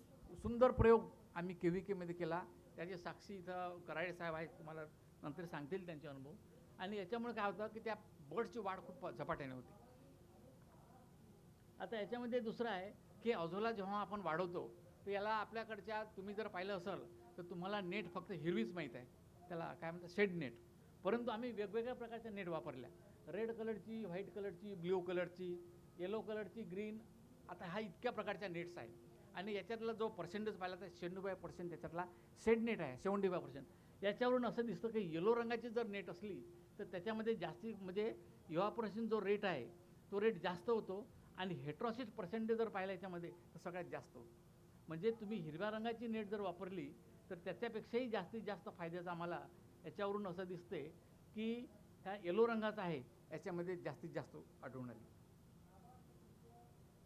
सुंदर प्रयोग आम्ही KVKमध्ये केला. त्याचे साक्षी इथं कराळे साहेब आहेत, तुम्हाला नंतर सांगतील त्यांचे अनुभव. आणि याच्यामुळे काय होतं की त्या बर्ड्सची वाढ खूप झपाट्याने होती. आता याच्यामध्ये दुसरं आहे की अझोला जेव्हा आपण वाढवतो तर याला आपल्याकडच्या तुम्ही जर पाहिलं असेल तर तुम्हाला नेट फक्त हिरवीच माहीत आहे, त्याला काय म्हणतात शेड नेट. परंतु आम्ही वेगवेगळ्या प्रकारच्या नेट वापरल्या, रेड कलरची, व्हाईट कलरची, ब्ल्यू कलरची, येलो कलरची, ग्रीन. आता हा इतक्या प्रकारच्या नेट्स आहे. आणि याच्यातला जो पर्सेंटेज पाहिला तर 96% त्याच्यातला शेड नेट आहे, 75%. याच्यावरून असं दिसतं की येलो रंगाची जर नेट असली तर त्याच्यामध्ये जास्ती म्हणजे इव्हॅपोरेशन जो रेट आहे तो रेट जास्त होतो. आणि हेट्रॉसिस पर्सेंटेज जर पाहिला याच्यामध्ये तर सगळ्यात जास्त होतो. म्हणजे तुम्ही हिरव्या रंगाची नेट जर वापरली तर त्याच्यापेक्षाही जास्तीत जास्त फायद्याचं आम्हाला याच्यावरून असं दिसते की ह्या येलो रंगाचा आहे याच्यामध्ये जास्तीत जास्त आढळून आली.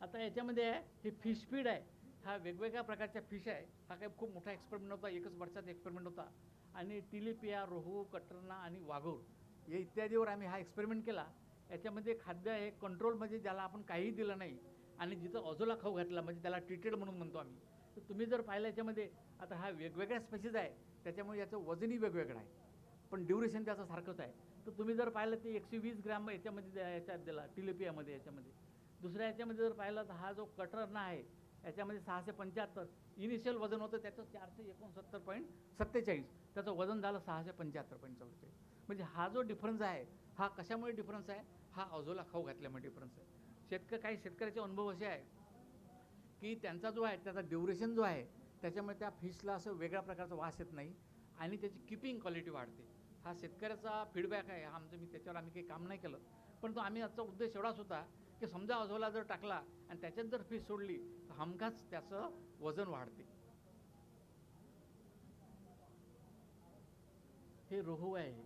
आता याच्यामध्ये आहे हे फिश फीड आहे. हा वेगवेगळ्या प्रकारच्या फिश आहे. हा काही खूप मोठा एक्सपेरिमेंट होता, एकच वर्षाचा एक्सपेरिमेंट होता. आणि टिलिपिया, रोहू, कटरना आणि वाघूर हे इत्यादीवर आम्ही हा एक्सपेरिमेंट केला. याच्यामध्ये खाद्य आहे कंट्रोल म्हणजे ज्याला आपण काहीही दिलं नाही आणि जिथं अझोला खाऊ घातला म्हणजे त्याला ट्रीटेड म्हणून म्हणतो आम्ही. तर तुम्ही जर पाहिलं याच्यामध्ये आता हा वेगवेगळ्या स्पेसीज आहे त्याच्यामुळे याचं वजनही वेगवेगळं आहे पण ड्युरेशन त्याचं सारखंच आहे. तर तुम्ही जर पाहिलं ते 120 ग्रॅम याच्यामध्ये याच्यात दिला टिलिपियामध्ये. याच्यामध्ये दुसऱ्या याच्यामध्ये जर पाहिलं तर हा जो कटरना आहे याच्यामध्ये 675 इनिशियल वजन होतं त्याचं 469.47, त्याचं वजन झालं 675.44. म्हणजे हा जो डिफरन्स आहे हा कशामुळे डिफरन्स आहे, हा अझोला खाऊ घातल्यामुळे डिफरन्स आहे. काही शेतकऱ्याचे अनुभव असे आहे की त्यांचा जो आहे त्याचा ड्युरेशन जो आहे त्याच्यामुळे त्या फिशला असं वेगळ्या प्रकारचा वास येत नाही आणि त्याची किपिंग क्वालिटी वाढते. हा शेतकऱ्याचा फीडबॅक आहे. मी त्याच्यावर आम्ही काही काम नाही केलं. परंतु आम्ही आजचा उद्देश एवढाच होता की समजा अझोला जर टाकला आणि त्याच्यात जर फिश सोडली तर हमखास त्याचं वजन वाढते. हे रोहू आहे.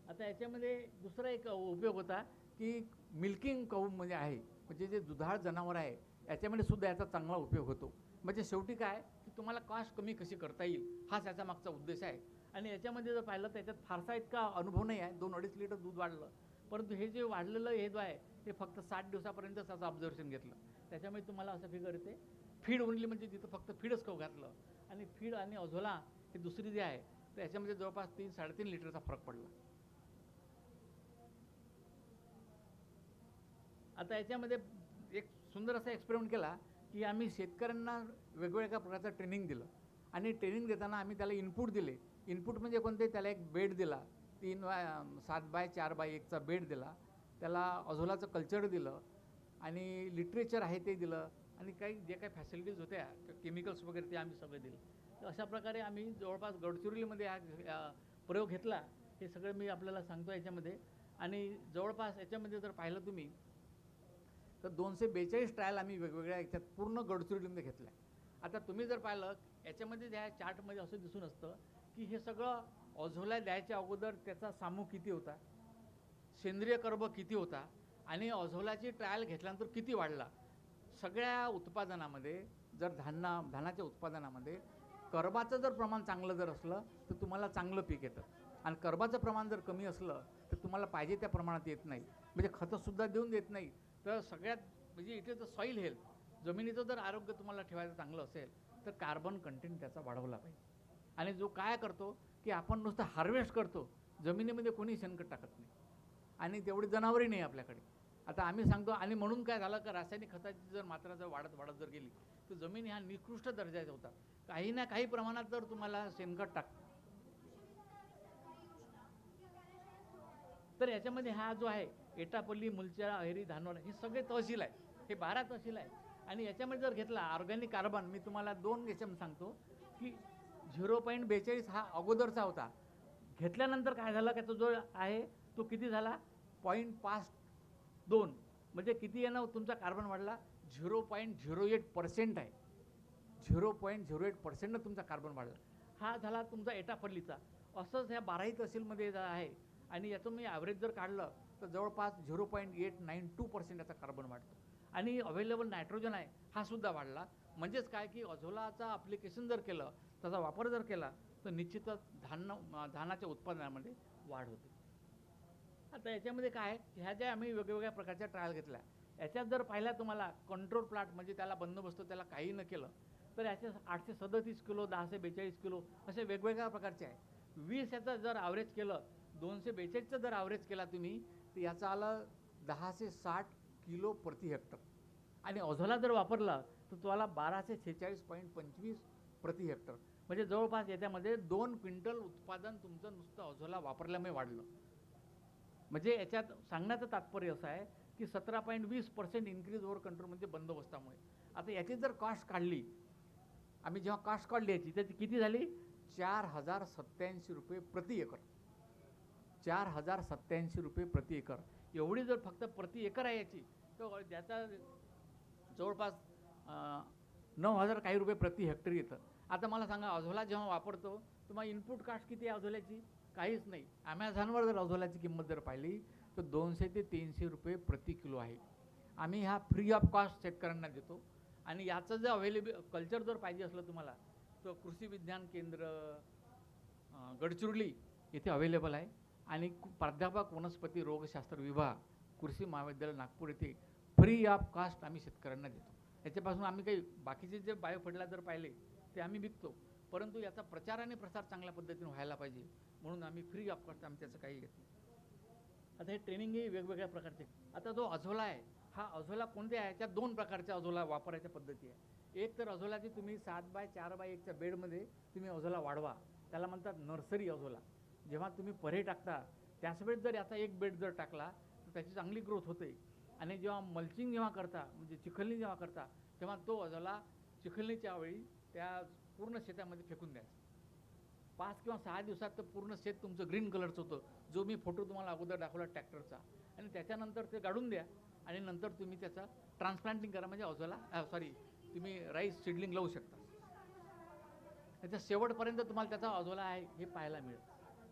आता याच्यामध्ये दुसरा एक उपयोग होता की मिल्किंग काऊ म्हणजे आहे म्हणजे जे दुधाळ जनावर आहे याच्यामध्ये सुद्धा याचा चांगला उपयोग होतो. म्हणजे शेवटी काय की तुम्हाला कॉस्ट कमी कशी करता येईल हाच याचा मागचा उद्देश आहे. आणि याच्यामध्ये जर पाहिलं तर याच्यात फारसा इतका अनुभव नाही आहे. 2-2.5 लिटर दूध वाढलं. परंतु हे जे वाढलेलं हे जो आहे ते फक्त 60 दिवसापर्यंत त्याचं ऑब्झर्वेशन घेतलं. त्याच्यामुळे तुम्हाला असं फिगर येते फीड ओनली म्हणजे तिथं फक्त फीडच खाऊ घातलं आणि फीड आणि अझोला हे दुसरी जे आहे तर याच्यामध्ये जवळपास 3-3.5 लिटरचा फरक पडला. आता याच्यामध्ये एक सुंदर असा एक्सपेरिमेंट केला की आम्ही शेतकऱ्यांना वेगवेगळ्या प्रकारचं ट्रेनिंग दिलं आणि ट्रेनिंग देताना आम्ही त्याला इनपुट दिले. इनपुट म्हणजे कोणते, त्याला एक बेड दिला, 7x4x1चा बेड दिला, त्याला अझोलाचं कल्चर दिलं आणि लिटरेचर आहे ते दिलं आणि काही जे काही फॅसिलिटीज होत्या केमिकल्स वगैरे ते आम्ही सगळे दिले. तर अशा प्रकारे आम्ही जवळपास गडचिरोलीमध्ये हा प्रयोग घेतला. हे सगळं मी आपल्याला सांगतो याच्यामध्ये. आणि जवळपास याच्यामध्ये जर पाहिलं तुम्ही तर 242 ट्रायल आम्ही वेगवेगळ्या याच्यात पूर्ण गडचिरोलीमध्ये घेतल्या. आता तुम्ही जर पाहिलं याच्यामध्ये त्या चार्टमध्ये असं दिसून असतं की हे सगळं अझोला द्यायच्या अगोदर त्याचा सामू किती होता, सेंद्रिय कर्ब किती होता आणि अझोलाची ट्रायल घेतल्यानंतर किती वाढला. सगळ्या उत्पादनामध्ये जर धानाच्या उत्पादनामध्ये कर्बाचं जर प्रमाण चांगलं जर असलं तर तुम्हाला चांगलं पीक येतं आणि कर्बाचं प्रमाण जर कमी असलं तर तुम्हाला पाहिजे त्या प्रमाणात येत नाही. म्हणजे खतंसुद्धा देऊन देत नाही. तर सगळ्यात म्हणजे इथे तर सॉईल हेल्थ जमिनीचं जर आरोग्य तुम्हाला ठेवायचं चांगलं असेल तर कार्बन कंटेंट त्याचा वाढवला पाहिजे. आणि जो काय करतो की आपण नुसतं हार्वेस्ट करतो, जमिनीमध्ये कोणी शेणखत टाकत नाही आणि तेवढी जनावरही नाही आपल्याकडे. आता आम्ही सांगतो आणि म्हणून काय झालं का रासायनिक खताची जर मात्रा जर वाढत जर गेली तर जमीन ह्या निकृष्ट दर्जाच्या होतात. काही ना काही प्रमाणात जर तुम्हाला शेणखत तर याच्यामध्ये हा जो आहे एटापल्ली, मुलचरा, अहेरी, धानोरा हे सगळे तहसील आहे. हे 12 तहसील आहे. आणि याच्यामध्ये जर घेतला ऑर्गॅनिक कार्बन मी तुम्हाला 2 याच्यामध्ये सांगतो की 0.42 हा अगोदरचा होता. घेतल्यानंतर काय झालं का तो जो आहे तो किती झाला 0.52 म्हणजे किती आहे ना तुमचा कार्बन वाढला 0.08% आहे. 0.08% तुमचा कार्बन वाढला. हा झाला तुमचा एटापल्लीचा. असंच ह्या 12ही तहसीलमध्ये आहे आणि याचं मी ॲव्हरेज जर काढलं तर जवळपास 0.892% याचा कार्बन वाढतो. आणि अवेलेबल नायट्रोजन आहे हा सुद्धा वाढला. म्हणजेच काय की अझोलाचा ॲप्लिकेशन जर केलं, त्याचा वापर जर केला तर निश्चितच धानाच्या उत्पादनामध्ये वाढ होते. आता याच्यामध्ये काय आहे, ह्या ज्या आम्ही वेगवेगळ्या प्रकारच्या ट्रायल घेतल्या, याच्यात जर पाहिल्या तुम्हाला कंट्रोल प्लॉट म्हणजे त्याला बंदोबस्त त्याला काही न केलं तर याचे 837 किलो, 1042 किलो असे वेगवेगळ्या प्रकारचे आहे. 20 याचं जर ॲव्हरेज केलं, 242चं जर ॲव्हरेज केला तुम्ही तर याचं आलं 1060 किलो प्रति हेक्टर. आणि अझोला जर वापरला तर तुम्हाला 1246.25 प्रति हेक्टर, म्हणजे जवळपास याच्यामध्ये 2 क्विंटल उत्पादन तुमचं नुसतं अझोला वापरल्यामुळे वाढलं. म्हणजे याच्यात सांगण्याचं तात्पर्य असं आहे की 17.20% इन्क्रीज ओव्हर कंट्रोल म्हणजे बंदोबस्तामुळे. आता याची जर कॉस्ट काढली, आम्ही जेव्हा कॉस्ट काढली याची तर ती किती झाली, 4087 रुपये प्रति एकर. 4087 रुपये प्रति एकर एवढी जर फक्त प्रति एकर आहे याची, तर ज्याचा जवळपास 9000 काही रुपये प्रति हेक्टर येतं. आता मला सांगा, अझोला जेव्हा वापरतो तुम्हाला इनपुट कास्ट किती आहे अझोल्याची? काहीच नाही. ॲमेझॉनवर जर अझोल्याची किंमत जर पाहिली तर 200 ते 300 रुपये प्रति किलो आहे. आम्ही हा फ्री ऑफ कॉस्ट शेतकऱ्यांना देतो. आणि याचं जर कल्चर जर पाहिजे असलं तुम्हाला तर कृषी विज्ञान केंद्र गडचिरोली येथे अवेलेबल आहे. आणि प्राध्यापक वनस्पती रोगशास्त्र विभाग कृषी महाविद्यालय नागपूर येथे फ्री ऑफ कॉस्ट आम्ही शेतकऱ्यांना देतो. याच्यापासून आम्ही काही बाकीचे जे बायो फर्टिलायझर पाहिले ते आम्ही विकतो, परंतु याचा प्रचार आणि प्रसार चांगल्या पद्धतीने व्हायला पाहिजे म्हणून आम्ही फ्री ऑफ कॉस्ट आम्ही त्याचं काही घेत नाही. आता हे ट्रेनिंगही वेगवेगळ्या प्रकारचे. आता जो अझोला आहे हा अझोला कोणते आहे, याच्या 2 प्रकारच्या अझोला वापरायच्या पद्धती आहे. एक तर अझोलाची तुम्ही 7x4x1च्या बेडमध्ये तुम्ही अझोला वाढवा, त्याला म्हणतात नर्सरी अझोला. जेव्हा तुम्ही परे टाकता त्याच वेळेस जर याचा एक बेड जर टाकला तर त्याची चांगली ग्रोथ होते. आणि जेव्हा मल्चिंग जेव्हा करता म्हणजे चिखलणी जेव्हा करता तेव्हा तो अझोला चिखलणीच्या वेळी त्या पूर्ण शेतामध्ये फेकून द्यायचा. 5 किंवा 6 दिवसात तर पूर्ण शेत तुमचं ग्रीन कलरचं होतं, जो मी फोटो तुम्हाला अगोदर दाखवला ट्रॅक्टरचा. आणि त्याच्यानंतर ते गाडून द्या आणि नंतर तुम्ही त्याचा ट्रान्सप्लांटिंग करा, म्हणजे अझोला तुम्ही राईस सीडलिंग लावू शकता. त्याच्या शेवटपर्यंत तुम्हाला त्याचा अझोला आहे हे पाहायला मिळेल.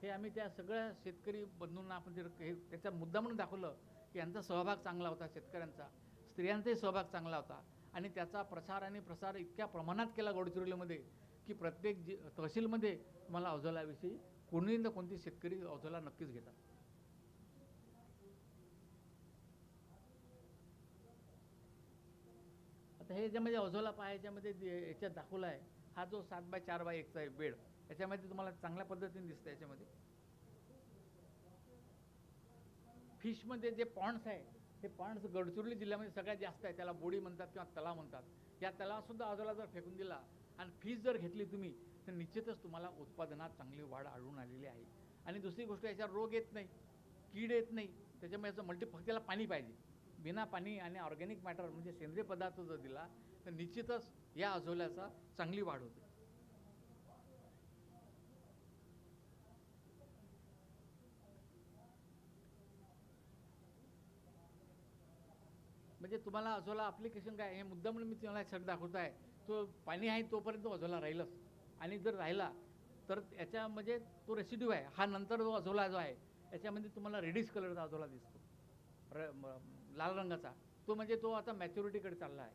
हे आम्ही त्या सगळ्या शेतकरी बंधूंना आपण हे त्याचा मुद्दा म्हणून दाखवलं की यांचा सहभाग चांगला होता, शेतकऱ्यांचा, स्त्रियांचाही सहभाग चांगला होता. आणि त्याचा प्रसार आणि प्रसार इतक्या प्रमाणात केला गडचिरोलीमध्ये की प्रत्येक तहसीलमध्ये तुम्हाला अझोलाविषयी कोणी ना कोणती शेतकरी अझोला नक्कीच घेतात. आता हे ज्यामध्ये अझोला पाहायच्यामध्ये याच्यात दाखवला आहे, हा जो 7x4x1चा आहे बेड, याच्यामध्ये तुम्हाला चांगल्या पद्धतीने दिसतं. याच्यामध्ये फिशमध्ये जे पॉन्ड्स आहे हे पॉन्ड्स गडचिरोली जिल्ह्यामध्ये सगळ्यात जास्त आहे. त्याला बोडी म्हणतात किंवा तलाव म्हणतात. या तलावासुद्धा अझोला जर फेकून दिला आणि फिश जर घेतली तुम्ही तर निश्चितच तुम्हाला उत्पादनात चांगली वाढ आढळून आलेली आहे. आणि दुसरी गोष्ट, याच्यावर रोग येत नाही, कीड येत नाही. त्याच्यामुळे याचं फक्त त्याला पाणी पाहिजे. बिना पाणी आणि ऑर्गॅनिक मॅटर म्हणजे सेंद्रिय पदार्थ जर दिला तर निश्चितच या अझोल्याचा चांगली वाढ होते. म्हणजे तुम्हाला अझोला ॲप्लिकेशन काय हे मुद्दा म्हणून मी तुम्हाला शब्द दाखवत आहे. तो पाणी आहे तोपर्यंत अझोला राहीलच. आणि जर राहिला तर याच्या म्हणजे तो रेसिड्यू आहे हा नंतर जो अझोला जो आहे याच्यामध्ये तुम्हाला रेडिश कलरचा अझोला दिसतो, लाल रंगाचा. तो म्हणजे तो आता मॅच्युरिटीकडे चालला आहे.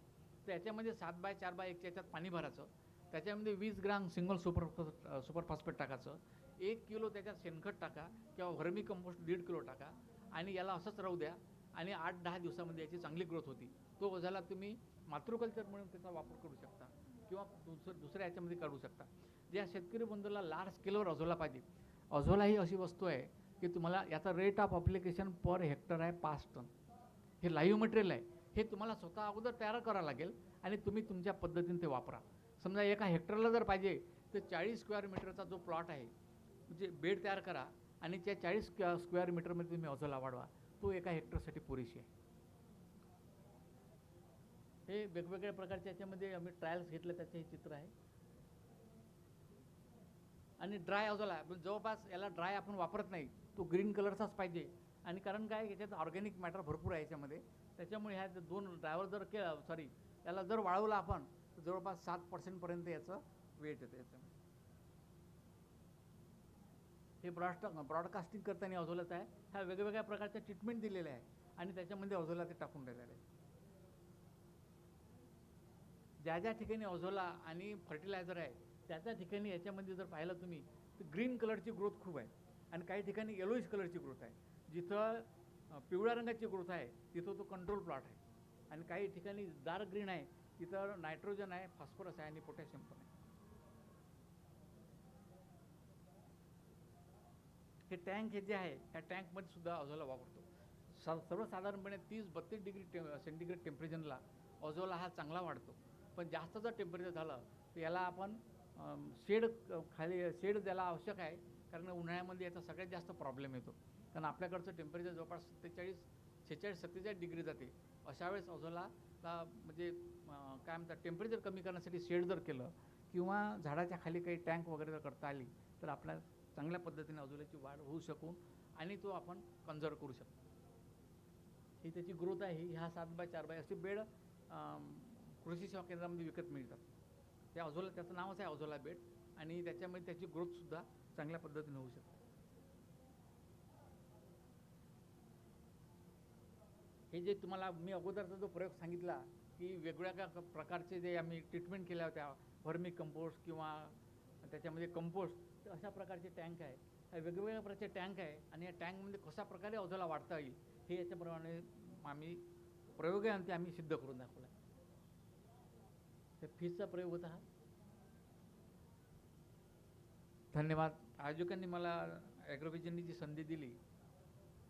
तर याच्यामध्ये 7x4x1 याच्यात पाणी भरायचं, त्याच्यामध्ये 20 ग्राम सिंगल सुपर फॉस्फेट टाकायचं, 1 किलो त्याच्यात शेणखत टाका किंवा व्हर्मी कंपोस्ट 1.5 किलो टाका आणि याला असंच राहू द्या. आणि 8-10 दिवसामध्ये याची चांगली ग्रोथ होती. तो अझोला तुम्ही मातृकल्चर म्हणून त्याचा वापर करू शकता किंवा दुसऱ्या याच्यामध्ये काढू शकता. ज्या शेतकरी बंधूला लार्ज स्केलवर अझोला पाहिजे, अझोला ही अशी वस्तू आहे की तुम्हाला याचा rate of application per hectare आहे 5 टन. हे लाईव्ह मटेरियल आहे. हे तुम्हाला स्वतः अगोदर तयार करावं लागेल आणि तुम्ही तुमच्या पद्धतीने ते वापरा. समजा एका हेक्टरला जर पाहिजे तर 40 स्क्वेअर मीटरचा जो प्लॉट आहे म्हणजे बेड तयार करा आणि त्या 40 स्क्वेअर मीटरमध्ये तुम्ही अझोला वाढवा. तो एका हेक्टरसाठी पुरेशी आहे. हे वेगवेगळ्या प्रकारच्या याच्यामध्ये आम्ही ट्रायल्स घेतले, त्याचे हे चित्र आहे. आणि ड्राय अझोला जवळपास याला ड्राय आपण वापरत नाही, तो ग्रीन कलरचाच पाहिजे. आणि कारण काय याच्यात ऑर्गॅनिक मॅटर भरपूर आहे याच्यामध्ये, त्याच्यामुळे ह्या दोन ड्रायव्हर जर केला याला जर वाढवलं आपण तर जवळपास 7% याचं वेट येतं याच्यामध्ये. हे ब्रॉडकास्टिंग करताना अझोलाचं आहे. ह्या वेगवेगळ्या प्रकारच्या ट्रीटमेंट दिलेल्या आहे आणि त्याच्यामध्ये अझोला ते टाकून राहिलेलं आहे. ज्या ज्या ठिकाणी अझोला आणि फर्टिलायझर आहे त्या ठिकाणी याच्यामध्ये जर पाहिलं तुम्ही तर ग्रीन कलरची ग्रोथ खूप आहे आणि काही ठिकाणी येलोइश कलरची ग्रोथ आहे. जिथं पिवळ्या रंगाची ग्रोथ आहे तिथं तो कंट्रोल प्लॉट आहे आणि काही ठिकाणी डार्क ग्रीन आहे तिथं नायट्रोजन आहे, फॉस्फरस आहे आणि पोटॅशियम पण आहे. हे टँक हे जे आहे या टँकमध्ये सुद्धा अझोला वापरतो. सर्वसाधारणपणे 30-32 डिग्री सेंटीग्रेड टेम्परेचरला अझोला हा चांगला वाढतो. पण जास्त जर टेम्परेचर झालं तर याला आपण शेड द्यायला आवश्यक आहे, कारण उन्हाळ्यामध्ये याचा सगळ्यात जास्त प्रॉब्लेम येतो. कारण आपल्याकडचं टेम्परेचर जवळपास 46-47 डिग्री जाते. अशा वेळेस अझोलाला म्हणजे काय म्हणतात टेम्परेचर कमी करण्यासाठी शेड जर केलं किंवा झाडाच्या खाली काही टँक वगैरे जर करता आली तर आपल्याला चांगल्या पद्धतीने अझोल्याची वाढ होऊ शकून आणि तो आपण कन्झर्व करू शकतो. ही त्याची ग्रोथ आहे. ह्या 7x4 असे बेड कृषी सेवा केंद्रामध्ये विकत मिळतात. त्या अझोला त्याचं नावच आहे अझोला बेड आणि त्याच्यामध्ये त्याची ग्रोथसुद्धा चांगल्या पद्धतीने होऊ शकते. हे जे तुम्हाला मी अगोदरचा जो प्रयोग सांगितला की वेगवेगळ्या प्रकारचे जे आम्ही ट्रीटमेंट केल्या होत्या व्हर्मी कंपोस्ट किंवा त्याच्यामध्ये कंपोस्ट, तर अशा प्रकारचे टँक आहे. ह्या वेगवेगळ्या प्रकारचे टँक आहे आणि या टँकमध्ये कशा प्रकारे अझोला वाढता येईल हे याच्याप्रमाणे आम्ही प्रयोगांती आम्ही सिद्ध करून दाखवला. हे फीसचा प्रयोग होता हा. धन्यवाद. आयोजकांनी मला ॲग्रोव्हिजननी जी संधी दिली,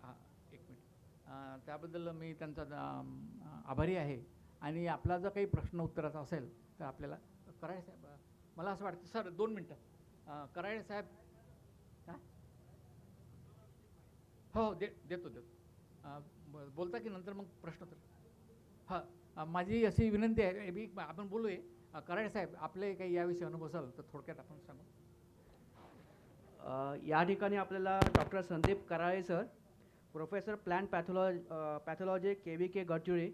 हां एक मिनिट, त्याबद्दल मी त्यांचा आभारी आहे. आणि आपला जर काही प्रश्न उत्तराचा असेल तर आपल्याला कराळे साहेब, मला असं वाटतं सर 2 मिनटं कराळे साहेब काय हो देतो बोलता की नंतर मग प्रश्न तर हां माझी अशी विनंती आहे. आपण बोलूया. कराळे साहेब आपले काही याविषयी अनुभव असेल तर थोडक्यात आपण सांगू. या ठिकाणी आपल्याला doctor Sandeep Karale sir, professor plant pathology KVK Gadchiroli,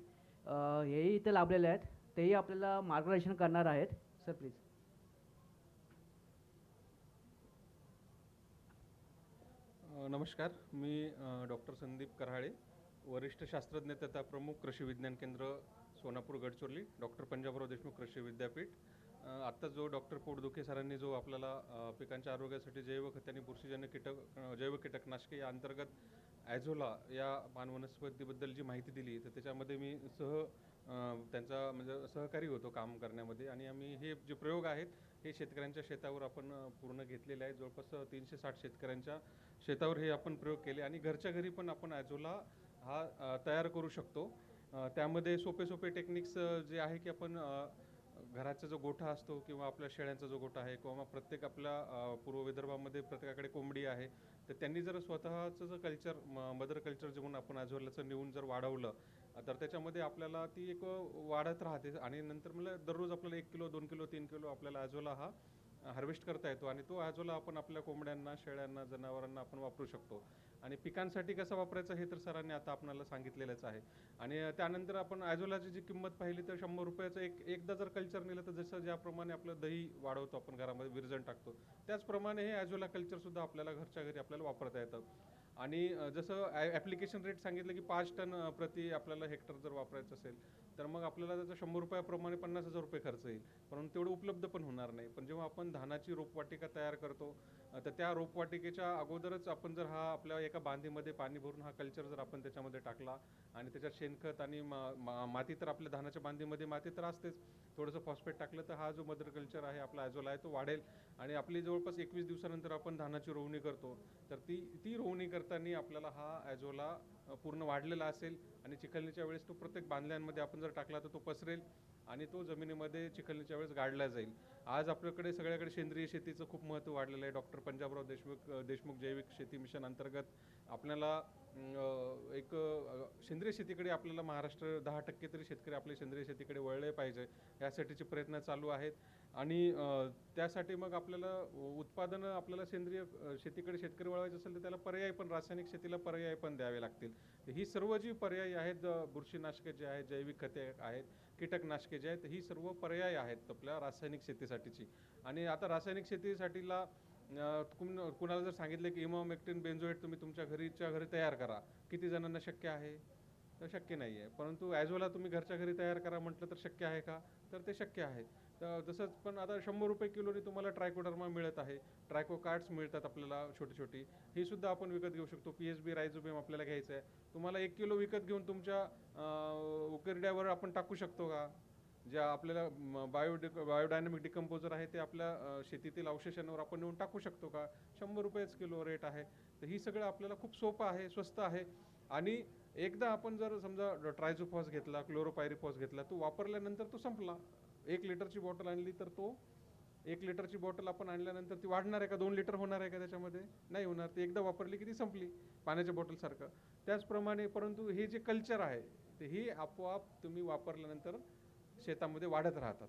हेही इथे लाभलेले आहेत. तेही आपल्याला मार्गदर्शन करणार आहेत. Sir please. नमस्कार, मी डॉक्टर संदीप कराळे, वरिष्ठ शास्त्रज्ञ तथा प्रमुख कृषी विज्ञान केंद्र सोनापूर गडचिरोली, डॉक्टर पंजाबराव देशमुख कृषी विद्यापीठ. आत्ता जो डॉक्टर पोटदुखे सरांनी जो आपल्याला पिकांच्या आरोग्यासाठी जैव खते आणि बुरशीजन्य जैव कीटकनाशके या अंतर्गत ॲझोला या वनस्पतीबद्दल जी माहिती दिली, तर त्याच्यामध्ये मी त्यांचा म्हणजे सहकारी होतो काम करण्यामध्ये. आणि आम्ही हे जे प्रयोग आहेत हे शेतकऱ्यांच्या शेतावर आपण पूर्ण घेतलेले आहेत. जवळपास 360 शेतकऱ्यांच्या शेतावर हे आपण प्रयोग केले आणि घरच्या घरी पण आपण ॲझोला हा तयार करू शकतो. त्यामध्ये सोपे टेक्निक्स जे आहे की आपण घराचा जो गोठा असतो किंवा आपल्या शेळ्यांचा जो गोठा आहे किंवा आपल्या पूर्व विदर्भामध्ये प्रत्येकाकडे कोंबडी आहे, तर त्यांनी जर स्वतःचं जर कल्चर मदर कल्चर जे म्हणून आपण ॲझोलाचं नेऊन जर वाढवलं तर त्याच्यामध्ये आपल्याला ती एक वाढत राहते आणि नंतर मला दररोज आपल्याला 1 किलो 2 किलो 3 किलो आपल्याला ॲझोला हा हार्वेस्ट करता येतो आणि तो ॲझोला आपण आपल्या कोंबड्यांना, शेळ्यांना, जनावरांना आपण वापरू शकतो. आणि पिकांसाठी कसं वापरायचं हे तर सरांनी आता आपल्याला सांगितलेलंच आहे. आणि त्यानंतर आपण ॲझोलाची जी किंमत पाहिली तर 100 रुपयाचं एकदा जर कल्चर नेलं तर जसं ज्याप्रमाणे आपलं दही वाढवतो आपण घरामध्ये विरजण टाकतो, त्याचप्रमाणे हे ॲझोला कल्चरसुद्धा आपल्याला घरच्या घरी आपल्याला वापरता येतं. आणि जसं ॲप्लिकेशन रेट सांगितलं की 5 टन प्रति आपल्याला हेक्टर जर वापरायचं असेल तर मग आपल्याला त्याचं 100 रुपयाप्रमाणे 50,000 रुपये खर्च येईल, परंतु तेवढं उपलब्ध पण होणार नाही. पण जेव्हा आपण धानाची रोपवाटिका तयार करतो तर त्या रोपवाटिकेच्या अगोदरच आपण जर हा आपल्या एका बांधीमध्ये पाणी भरून हा कल्चर जर आपण त्याच्यामध्ये टाकला आणि त्याच्यात शेणखत आणि माती, तर आपल्या धानाच्या बांधीमध्ये माती तर असतेच, थोडंसं फॉस्फेट टाकलं तर हा जो मदर कल्चर आहे आपला ॲझोला आहे तो वाढेल. आणि आपली जवळपास 21 दिवसानंतर आपण धानाची रोवणी करतो, तर ती रोवणी करताना आपल्याला हा ॲझोला पूर्ण वाढलेला असेल आणि चिखलणीच्या वेळेस तो प्रत्येक बांधल्यांमध्ये आपण जर टाकला तर तो पसरेल आणि तो जमिनीमध्ये चिखलणीच्या वेळेस गाडला जाईल. आज आपल्याकडे सगळ्याकडे सेंद्रिय शेतीचं खूप महत्त्व वाढलेलं आहे. डॉक्टर पंजाबराव देशमुख जैविक शेती मिशन अंतर्गत आपल्याला सेंद्रिय शेतीकडे आपल्याला महाराष्ट्र 10% तरी शेतकरी आपले सेंद्रिय शेतीकडे वळले पाहिजे यासाठीचे प्रयत्न चालू आहेत. आणि त्यासाठी मग आपल्याला उत्पादनं आपल्याला सेंद्रिय शेतीकडे शेतकरी वळवायचे असेल तर त्याला पर्याय पण रासायनिक शेतीला पर्याय पण द्यावे लागतील. ही सर्व जी पर्याय आहेत, बुरशीनाशके जे आहेत, जैविक खते आहेत, कीटकनाशके जे आहेत, ही सर्व पर्याय आहेत आपल्या रासायनिक शेतीसाठीची. आणि आता रासायनिक शेतीसाठीला कुणाला जर सांगितलं की इमॅमेक्टिन बेंझोएट तुम्ही तुमच्या घरी तयार करा, किती जणांना शक्य आहे? तर शक्य नाही आहे. परंतु ॲझोला तुम्ही घरच्या घरी तयार करा म्हटलं तर शक्य आहे का? तर ते शक्य आहे. तर जसंच पण आता 100 रुपये किलोनी तुम्हाला ट्रायकोडर्मा मिळत आहे, ट्रायको कार्ड्स मिळतात आपल्याला छोटी ही सुद्धा आपण विकत घेऊ शकतो. PSB रायझोबियम आपल्याला घ्यायचं आहे, तुम्हाला 1 किलो विकत घेऊन तुमच्या उकिरड्यावर आपण टाकू शकतो का? ज्या आपल्याला बायोडायनॅमिक डिकम्पोजर आहे ते आपल्या शेतीतील अवशेषांवर आपण नेऊन टाकू शकतो का? 100 रुपयेच किलो रेट आहे. तर ही सगळं आपल्याला खूप सोपं आहे, स्वस्त आहे. आणि एकदा आपण जर समजा ट्रायझोफॉस घेतला, क्लोरोपायरिफॉस घेतला, तो वापरल्यानंतर तो संपला. 1 लिटरची बॉटल आणली तर 1 लिटरची बॉटल आपण आणल्यानंतर ती वाढणार आहे का? 2 लिटर होणार आहे का त्याच्यामध्ये? नाही होणार. ती एकदा वापरली की ती संपली, पाण्याच्या बॉटलसारखं. त्याचप्रमाणे परंतु हे जे कल्चर आहे ते ही आपोआप तुम्ही वापरल्यानंतर शेतामध्ये वाढत राहतात.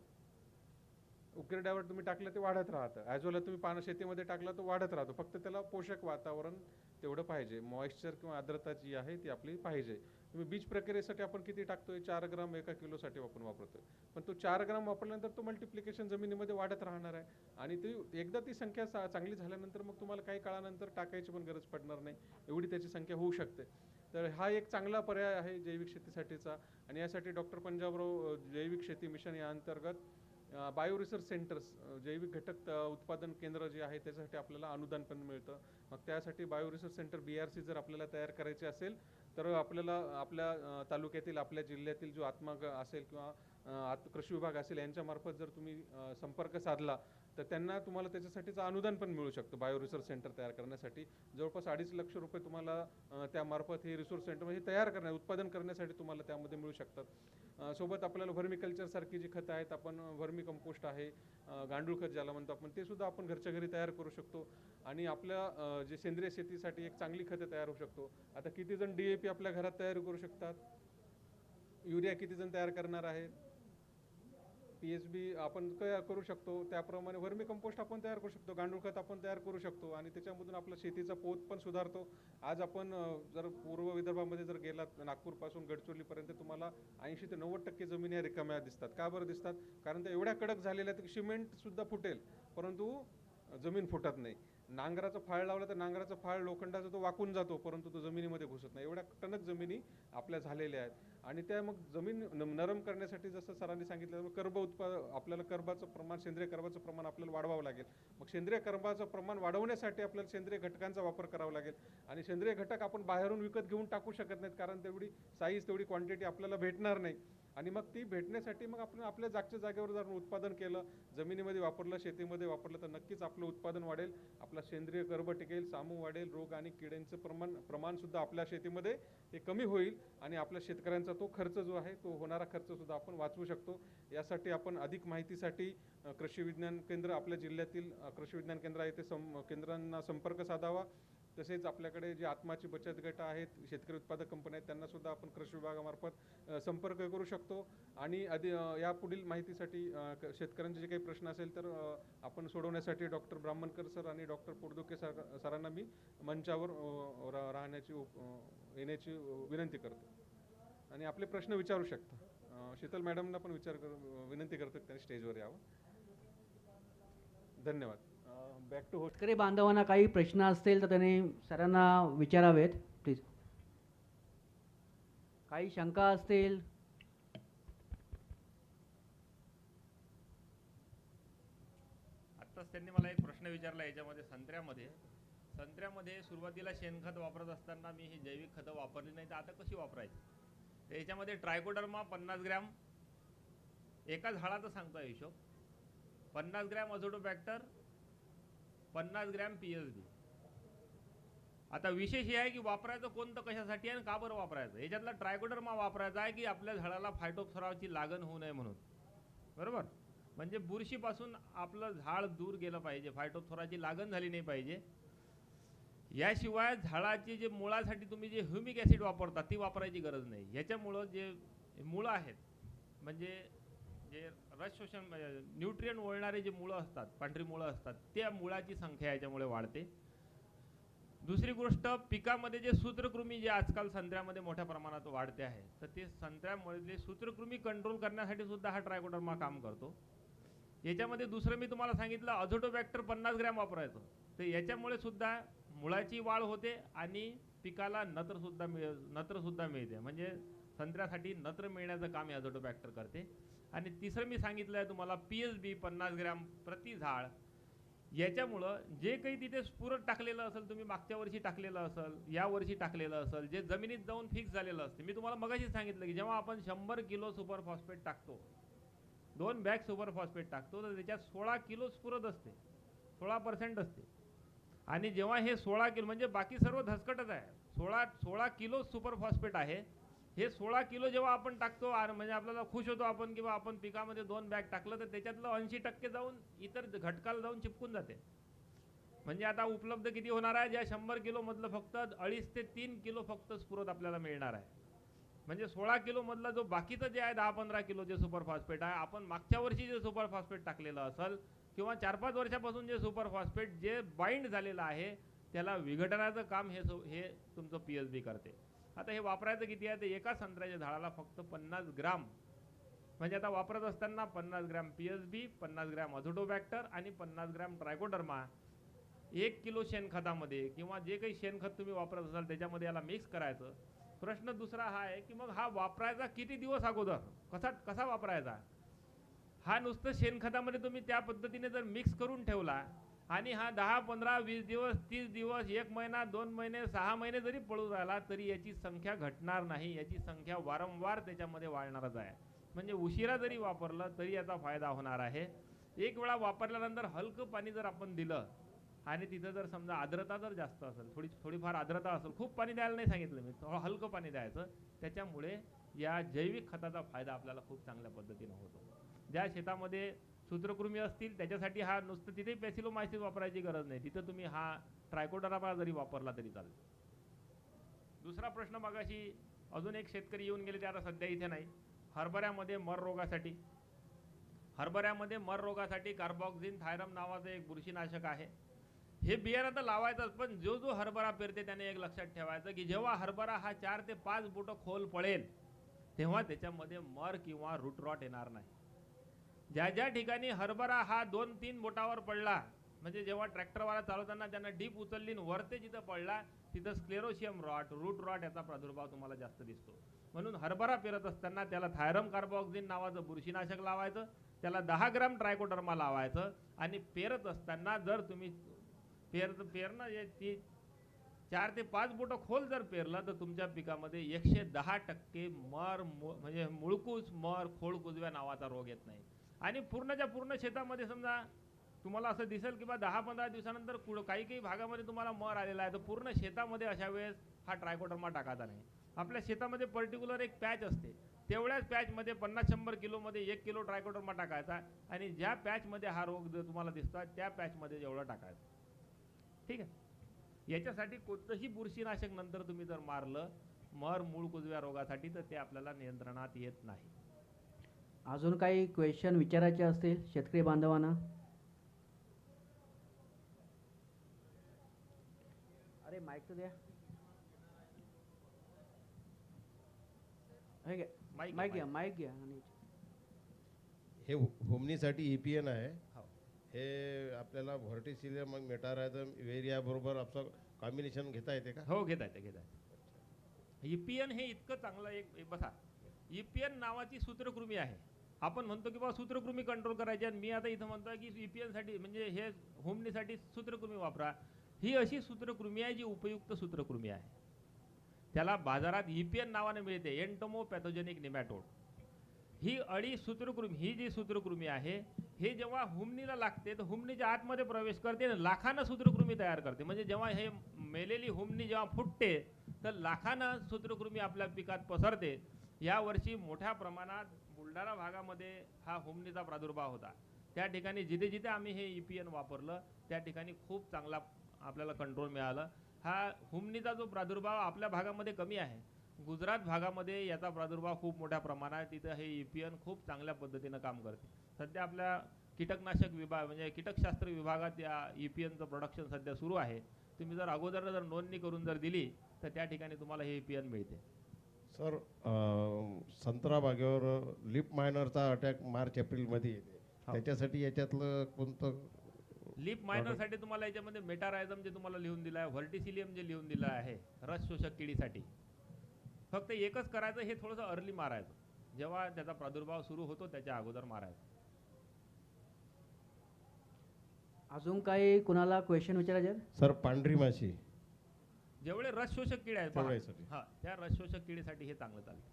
उकिरड्यावर तुम्ही टाकलं ते वाढत राहतं. ॲझोला तुम्ही शेतीमध्ये टाकला तो वाढत राहतो. फक्त त्याला पोषक वातावरण तेवढं पाहिजे, मॉइश्चर किंवा आर्द्रता जी आहे ती आपली पाहिजे. तुम्ही बीज प्रक्रियेसाठी आपण किती टाकतोय? 4 ग्राम 1 किलोसाठी आपण वापरतोय. पण तो 4 ग्राम वापरल्यानंतर तो मल्टिप्लिकेशन जमिनीमध्ये वाढत राहणार आहे. आणि ती एकदा ती संख्या चांगली झाल्यानंतर मग तुम्हाला काही काळानंतर टाकायची पण गरज पडणार नाही, एवढी त्याची संख्या होऊ शकते. तर हा एक चांगला पर्याय आहे जैविक शेतीसाठीचा. आणि यासाठी डॉक्टर पंजाबराव जैविक शेती मिशन या अंतर्गत बायो रिसर्च सेंटर्स, जैविक घटक उत्पादन केंद्र जे आहे त्याच्यासाठी आपल्याला अनुदान पण मिळतं. मग त्यासाठी बायो रिसर्च सेंटर BRC जर आपल्याला तयार करायचे असेल तर आपल्याला आपल्या तालुक्यातील, आपल्या जिल्ह्यातील जो आत्माग असेल किंवा कृषी विभाग असेल यांच्यामार्फत जर तुम्ही संपर्क साधला तर त्यांना तुम्हाला त्याच्यासाठीचं अनुदान पण मिळू शकतं. बायो रिसर्च सेंटर तयार करण्यासाठी जवळपास 2.5 लाख रुपये तुम्हाला त्यामार्फत हे रिसोर्स सेंटर म्हणजे तयार उत्पादन करण्यासाठी तुम्हाला त्यामध्ये मिळू शकतात. सोबत आपल्याला व्हर्मिकल्चर सारखी जी खतं आहेत, आपण व्हर्मी कंपोस्ट आहे, गांडूळ खत ज्याला म्हणतो आपण, ते सुद्धा आपण घरच्या घरी तयार करू शकतो. आणि आपल्या जे सेंद्रिय शेतीसाठी एक चांगली खतं तयार होऊ शकतो. आता किती जण DAP आपल्या घरात तयार करू शकतात? युरिया किती जण तयार करणार आहेत? PSB आपण तयार करू शकतो. त्याप्रमाणे व्हर्मी कंपोस्ट आपण तयार करू शकतो, गांडूळ खत आपण तयार करू शकतो. आणि त्याच्यामधून आपला शेतीचा पोत पण सुधारतो. आज आपण जर पूर्व विदर्भामध्ये जर गेलात, नागपूरपासून गडचिरोलीपर्यंत, तुम्हाला 80 ते 90% जमिनी रिकाम्या दिसतात. का बरं दिसतात? कारण त्या एवढ्या कडक झालेल्या आहेत की सिमेंटसुद्धा फुटेल परंतु जमीन फुटत नाही. नांगराचं फाळ लावलं तर नांगराचं फाळ लोखंडाचा तो वाकून जातो परंतु तो जमिनीमध्ये घुसत नाही. एवढ्या टणक जमिनी आपल्या झालेल्या आहेत. आणि त्या मग जमीन नरम करण्यासाठी जसं सरांनी सांगितलं, आपल्याला कर्बाचं प्रमाण, सेंद्रिय कर्बाचं प्रमाण आपल्याला वाढवावं लागेल. मग सेंद्रिय कर्बाचं प्रमाण वाढवण्यासाठी आपल्याला सेंद्रिय घटकांचा वापर करावा लागेल. आणि सेंद्रिय घटक आपण बाहेरून विकत घेऊन टाकू शकत नाहीत, कारण तेवढी साईज, तेवढी क्वांटिटी आपल्याला भेटणार नाही. आणि मग ती भेटण्यासाठी मग आपण आपल्या जागच्या जागेवर जर उत्पादन केलं, जमिनीमध्ये वापरलं, शेतीमध्ये वापरलं, तर नक्कीच आपलं उत्पादन वाढेल, आपला सेंद्रिय कर्ब टिकेल, सामू वाढेल, रोग आणि किड्यांचं प्रमाणसुद्धा आपल्या शेतीमध्ये हे कमी होईल. आणि आपल्या शेतकऱ्यांचा तो खर्च जो आहे, तो होणारा खर्चसुद्धा आपण वाचवू शकतो. यासाठी आपण अधिक माहितीसाठी कृषी विज्ञान केंद्र, आपल्या जिल्ह्यातील कृषी विज्ञान केंद्र आहे ते केंद्रांना संपर्क साधावा. तसेच आपल्याकडे जे आत्माची बचत गट आहेत, शेतकरी उत्पादक कंपन्या आहेत, त्यांनासुद्धा आपण कृषी विभागामार्फत संपर्क करू शकतो. आणि यापुढील माहितीसाठी शेतकऱ्यांचे जे काही प्रश्न असेल तर आपण सोडवण्यासाठी डॉक्टर ब्राह्मणकर सर आणि डॉक्टर पोटदुखे सरांना मी मंचावर येण्याची विनंती करतो. आणि आपले प्रश्न विचारू शकता. शीतल मॅडमना पण विनंती करतो त्यांनी स्टेजवर यावं. धन्यवाद. Back to host. शेतकरी बांधवांना काही प्रश्न असतील तर त्यांनी सरांना विचारावेत प्लीज. काही शंका असतील? आत्ताच त्यांनी मला एक प्रश्न विचारला याच्यामध्ये, संत्र्यामध्ये सुरुवातीला शेणखत वापरत असताना मी ही जैविक खतं वापरली नाही, तर आता कशी वापरायची? तर याच्यामध्ये ट्रायकोडर्मा 50 ग्रॅम एका झाडाचा सांगतो हिशोब, 50 ग्रॅम अझोटोबॅक्टर, 50 ग्रॅम PSB. आता विशेष हे आहे की वापरायचं कोणतं, कशासाठी आणि का बरं वापरायचं. याच्यातला ट्रायकोडर्मा वापरायचा आहे की आपल्या झाडाला फायटोप्थोराची लागण होऊ नये म्हणून, बरोबर. म्हणजे बुरशीपासून आपलं झाड दूर गेलं पाहिजे, फायटोप्थोराची लागण झाली नाही पाहिजे. याशिवाय झाडाची जे मुळासाठी तुम्ही जे ह्युमिक ॲसिड वापरता ती वापरायची गरज नाही. याच्यामुळं जे मुळं आहेत म्हणजे जे रस शोषण न्यूट्रियन ओळणारे जे मुळं असतात, पांढरी मुळं असतात, त्या मुळाची संख्या याच्यामुळे वाढते. दुसरी गोष्ट, पिकामध्ये जे सूत्रकृमी जे आजकाल संत्र्यामध्ये मोठ्या प्रमाणात वाढते आहे, तर ते संत्र्यामधले सूत्रकृमी कंट्रोल करण्यासाठी सुद्धा हा ट्रायकोडर्मा काम करतो. याच्यामध्ये दुसरं मी तुम्हाला सांगितलं अझोटोबॅक्टर 50 ग्रॅम वापरायचं, तर याच्यामुळे सुद्धा मुळाची वाढ होते आणि पिकाला नत्र सुद्धा मिळते. म्हणजे संत्र्यासाठी नत्र मिळण्याचं काम हे अझोटोबॅक्टर करते. आणि तिसरं मी सांगितलं आहे तुम्हाला PSB 50 ग्रॅम प्रति झाड. याच्यामुळं जे काही तिथे स्फुरद टाकलेलं असेल, तुम्ही मागच्या वर्षी टाकलेलं असेल, या वर्षी टाकलेलं असेल, जे जमिनीत जाऊन फिक्स झालेलं असते. मी तुम्हाला मगाशी सांगितलं की जेव्हा आपण 100 किलो सुपर फॉस्फेट टाकतो, 2 बॅग सुपर फॉस्फेट टाकतो, तर त्याच्यात 16 किलो स्फुरद असते, 16% असते. आणि जेव्हा हे 16 किलो म्हणजे बाकी सर्व धसकटच आहे, 16 किलो सुपर फॉस्फेट आहे. हे 16 किलो जेव्हा आपण टाकतो म्हणजे आपल्याला खुश होतो आपण की आपण पिकामध्ये 2 बॅग टाकलं, तर त्याच्यातलं 80% जाऊन इतर घटकाला जाऊन चिपकून जाते. म्हणजे आता उपलब्ध किती होणार आहे, ज्या 100 किलो मधलं फक्त 2.5 ते 3 किलो फक्त स्फुरद आपल्याला मिळणार आहे. म्हणजे 16 किलो मधला जो बाकीचं जे आहे 10-15 किलो जे सुपर फॉस्फेट आहे, आपण मागच्या वर्षी जे सुपर फॉस्फेट टाकलेलं असेल किंवा 4-5 वर्षापासून जे सुपर फॉस्फेट जे बाइंड झालेलं आहे, त्याला विघटनाचं काम हे तुमचं PSB करते. आता हे वापरायचं किती आहे, तर एका संत्र्याच्या झाडाला फक्त 50 ग्राम, म्हणजे आता वापरत असताना 50 ग्रॅम PSB, 50 ग्रॅम अझोटोबॅक्टर आणि 50 ग्रॅम ट्रायकोडर्मा 1 किलो शेणखतामध्ये किंवा जे काही शेणखत तुम्ही वापरत असाल त्याच्यामध्ये याला मिक्स करायचं. प्रश्न दुसरा हा आहे की मग हा वापरायचा किती दिवस अगोदर, कसा वापरायचा. हा नुसतं शेणखतामध्ये तुम्ही त्या पद्धतीने जर मिक्स करून ठेवला आणि हा 10, 15, 20 दिवस, 30 दिवस, 1 महिना, 2 महिने, 6 महिने जरी पळून राहिला तरी याची संख्या घटणार नाही. याची संख्या वारंवार त्याच्यामध्ये वाढणारच आहे. म्हणजे उशिरा जरी वापरलं तरी याचा फायदा होणार आहे. एक वेळा वापरल्यानंतर हलकं पाणी जर आपण दिलं आणि तिथं जर समजा आर्द्रता जर जास्त असेल, थोडीफार आर्द्रता असेल, खूप पाणी द्यायला नाही सांगितलं मी, थोडं हलकं पाणी द्यायचं. त्याच्यामुळे या जैविक खताचा फायदा आपल्याला खूप चांगल्या पद्धतीनं होतो. ज्या शेतामध्ये सूत्रकृमी असतील त्याच्यासाठी हा नुसतं तिथे पॅसिलोमायसिस वापरायची गरज नाही, तिथं तुम्ही हा ट्रायकोडर्मा जरी वापरला तरी चालेल. दुसरा प्रश्न मगाशी अजून एक शेतकरी येऊन गेले, ते आता सध्या इथे नाही. हरभऱ्यामध्ये मर रोगासाठी कार्बॉक्झिन थायरम नावाचं एक बुरशीनाशक आहे. हे बियाणं तर लावायचंच, पण जो हरभरा पेरते त्याने एक लक्षात ठेवायचं की जेव्हा हरभरा हा 4 ते 5 बोटं खोल पडेल तेव्हा त्याच्यामध्ये मर किंवा रूट रॉट येणार नाही. ज्या ठिकाणी हरभरा हा 2-3 बोटावर पडला, म्हणजे जेव्हा ट्रॅक्टरवाला चालवताना त्यांना डीप उचलली वरते जिथं पडला तिथं स्क्लेरोशियम रॉट, रूट रॉट याचा प्रादुर्भाव तुम्हाला जास्त दिसतो. म्हणून हरभरा पेरत असताना त्याला थायरम कार्बॉक्झिन नावाचं बुरशीनाशक लावायचं, त्याला 10 ग्रॅम ट्रायकोडर्मा लावायचं आणि पेरत असताना जर तुम्ही पेरणं 4 ते 5 बोटं खोल जर पेरलं तर तुमच्या पिकामध्ये 110% म्हणजे मुळकूस मर खोड कुजव्या नावाचा रोग येत नाही. आणि पूर्णच्या पूर्ण शेतामध्ये समजा तुम्हाला असं दिसेल की 10-15 दिवसानंतर काही भागामध्ये तुम्हाला मर आलेला आहे, तर पूर्ण शेतामध्ये अशा वेळेस हा ट्रायकोडर्मा टाकायचा नाही. आपल्या शेतामध्ये पर्टिक्युलर एक पॅच असते, तेवढ्याच पॅचमध्ये 50-100 किलोमध्ये 1 किलो ट्रायकोडर्मा टाकायचा आणि ज्या पॅचमध्ये हा रोग जर तुम्हाला दिसतो त्या पॅचमध्ये जेवढं टाकायचं. ठीक आहे. याच्यासाठी कोणतंही बुरशीनाशक नंतर तुम्ही जर मारलं मूळ कुजव्या रोगासाठी तर ते आपल्याला नियंत्रणात येत नाही. अजून काही क्वेश्चन विचारायचे असतील शेतकरी बांधवांना? अरे माईक तर द्या. माईक घ्या. आणि हे होमनीसाठी EPN आहे. हो. हे आपल्याला व्हर्टिसिलियम मग मेटारायझम वेरिया बरोबर आपलं कॉम्बिनेशन घेता येते का? हो, घेता येते. EPN हे इतकं चांगलं एक बसा, EPN नावाची सूत्रकृमी आहे. आपण म्हणतो की बाबा सूत्रकृमी कंट्रोल करायची आणि मी आता इथं म्हणतोय की EPN साठी म्हणजे हे होमनीसाठी सूत्रकृमी वापरा. ही अशी सूत्रकृमी आहे जी उपयुक्त सूत्रकृमी आहे. त्याला बाजारात EPN नावाने मिळते, एंटोमोपॅथोजेनिक निमॅटोड. ही अळी सूत्रकृमी, ही जी सूत्रकृमी आहे हे जेव्हा हुमणीला लागते तर हुमणीच्या आतमध्ये प्रवेश करते आणि लाखानं सूत्रकृमी तयार करते. म्हणजे जेव्हा हे मेलेली हुमणी जेव्हा फुटते तर लाखानं सूत्रकृमी आपल्या पिकात पसरते. यावर्षी मोठ्या प्रमाणात बुलढाणा भागामध्ये हा हुमणीचा प्रादुर्भाव होता. त्या ठिकाणी जिथे जिथे आम्ही हे EPN वापरलं त्या ठिकाणी खूप चांगला आपल्याला कंट्रोल मिळालं. हा हुमणीचा जो प्रादुर्भाव आपल्या भागामध्ये कमी आहे. गुजरात भागामध्ये याचा प्रादुर्भाव खूप मोठ्या प्रमाणात, तिथं हे EPN खूप चांगल्या पद्धतीनं काम करते. सध्या आपल्या कीटकनाशक विभाग म्हणजे कीटकशास्त्र विभागात या EPNचं प्रोडक्शन सध्या सुरू आहे. तुम्ही जर अगोदर जर नोंदणी करून जर दिली तर त्या ठिकाणी तुम्हाला हे EPN मिळते. सर संत्रा बागेवर लिप मायनरचा अटॅक मार्च एप्रिलमध्ये येते, त्याच्यासाठी याच्यातलं कोणतं लीप मायनरसाठी तुम्हाला याच्यामध्ये मेटारायझम जे तुम्हाला लिहून दिलं आहे, व्हर्टिसिलियम जे लिहून दिलं आहे रस शोषक किडीसाठी, फक्त एकच करायचं, हे थोडंसं अर्ली मारायचं, जेव्हा त्याचा प्रादुर्भाव सुरू होतो त्याच्या अगोदर मारायचं. अजून काही कुणाला क्वेश्चन विचारायचे आहेत? सर पांढरी माशी जेवढे रस शोषक किडे आहेत पहा, तेवढ्यासाठी. हा त्या रस शोषक किडीसाठी हे चांगलं चालतं.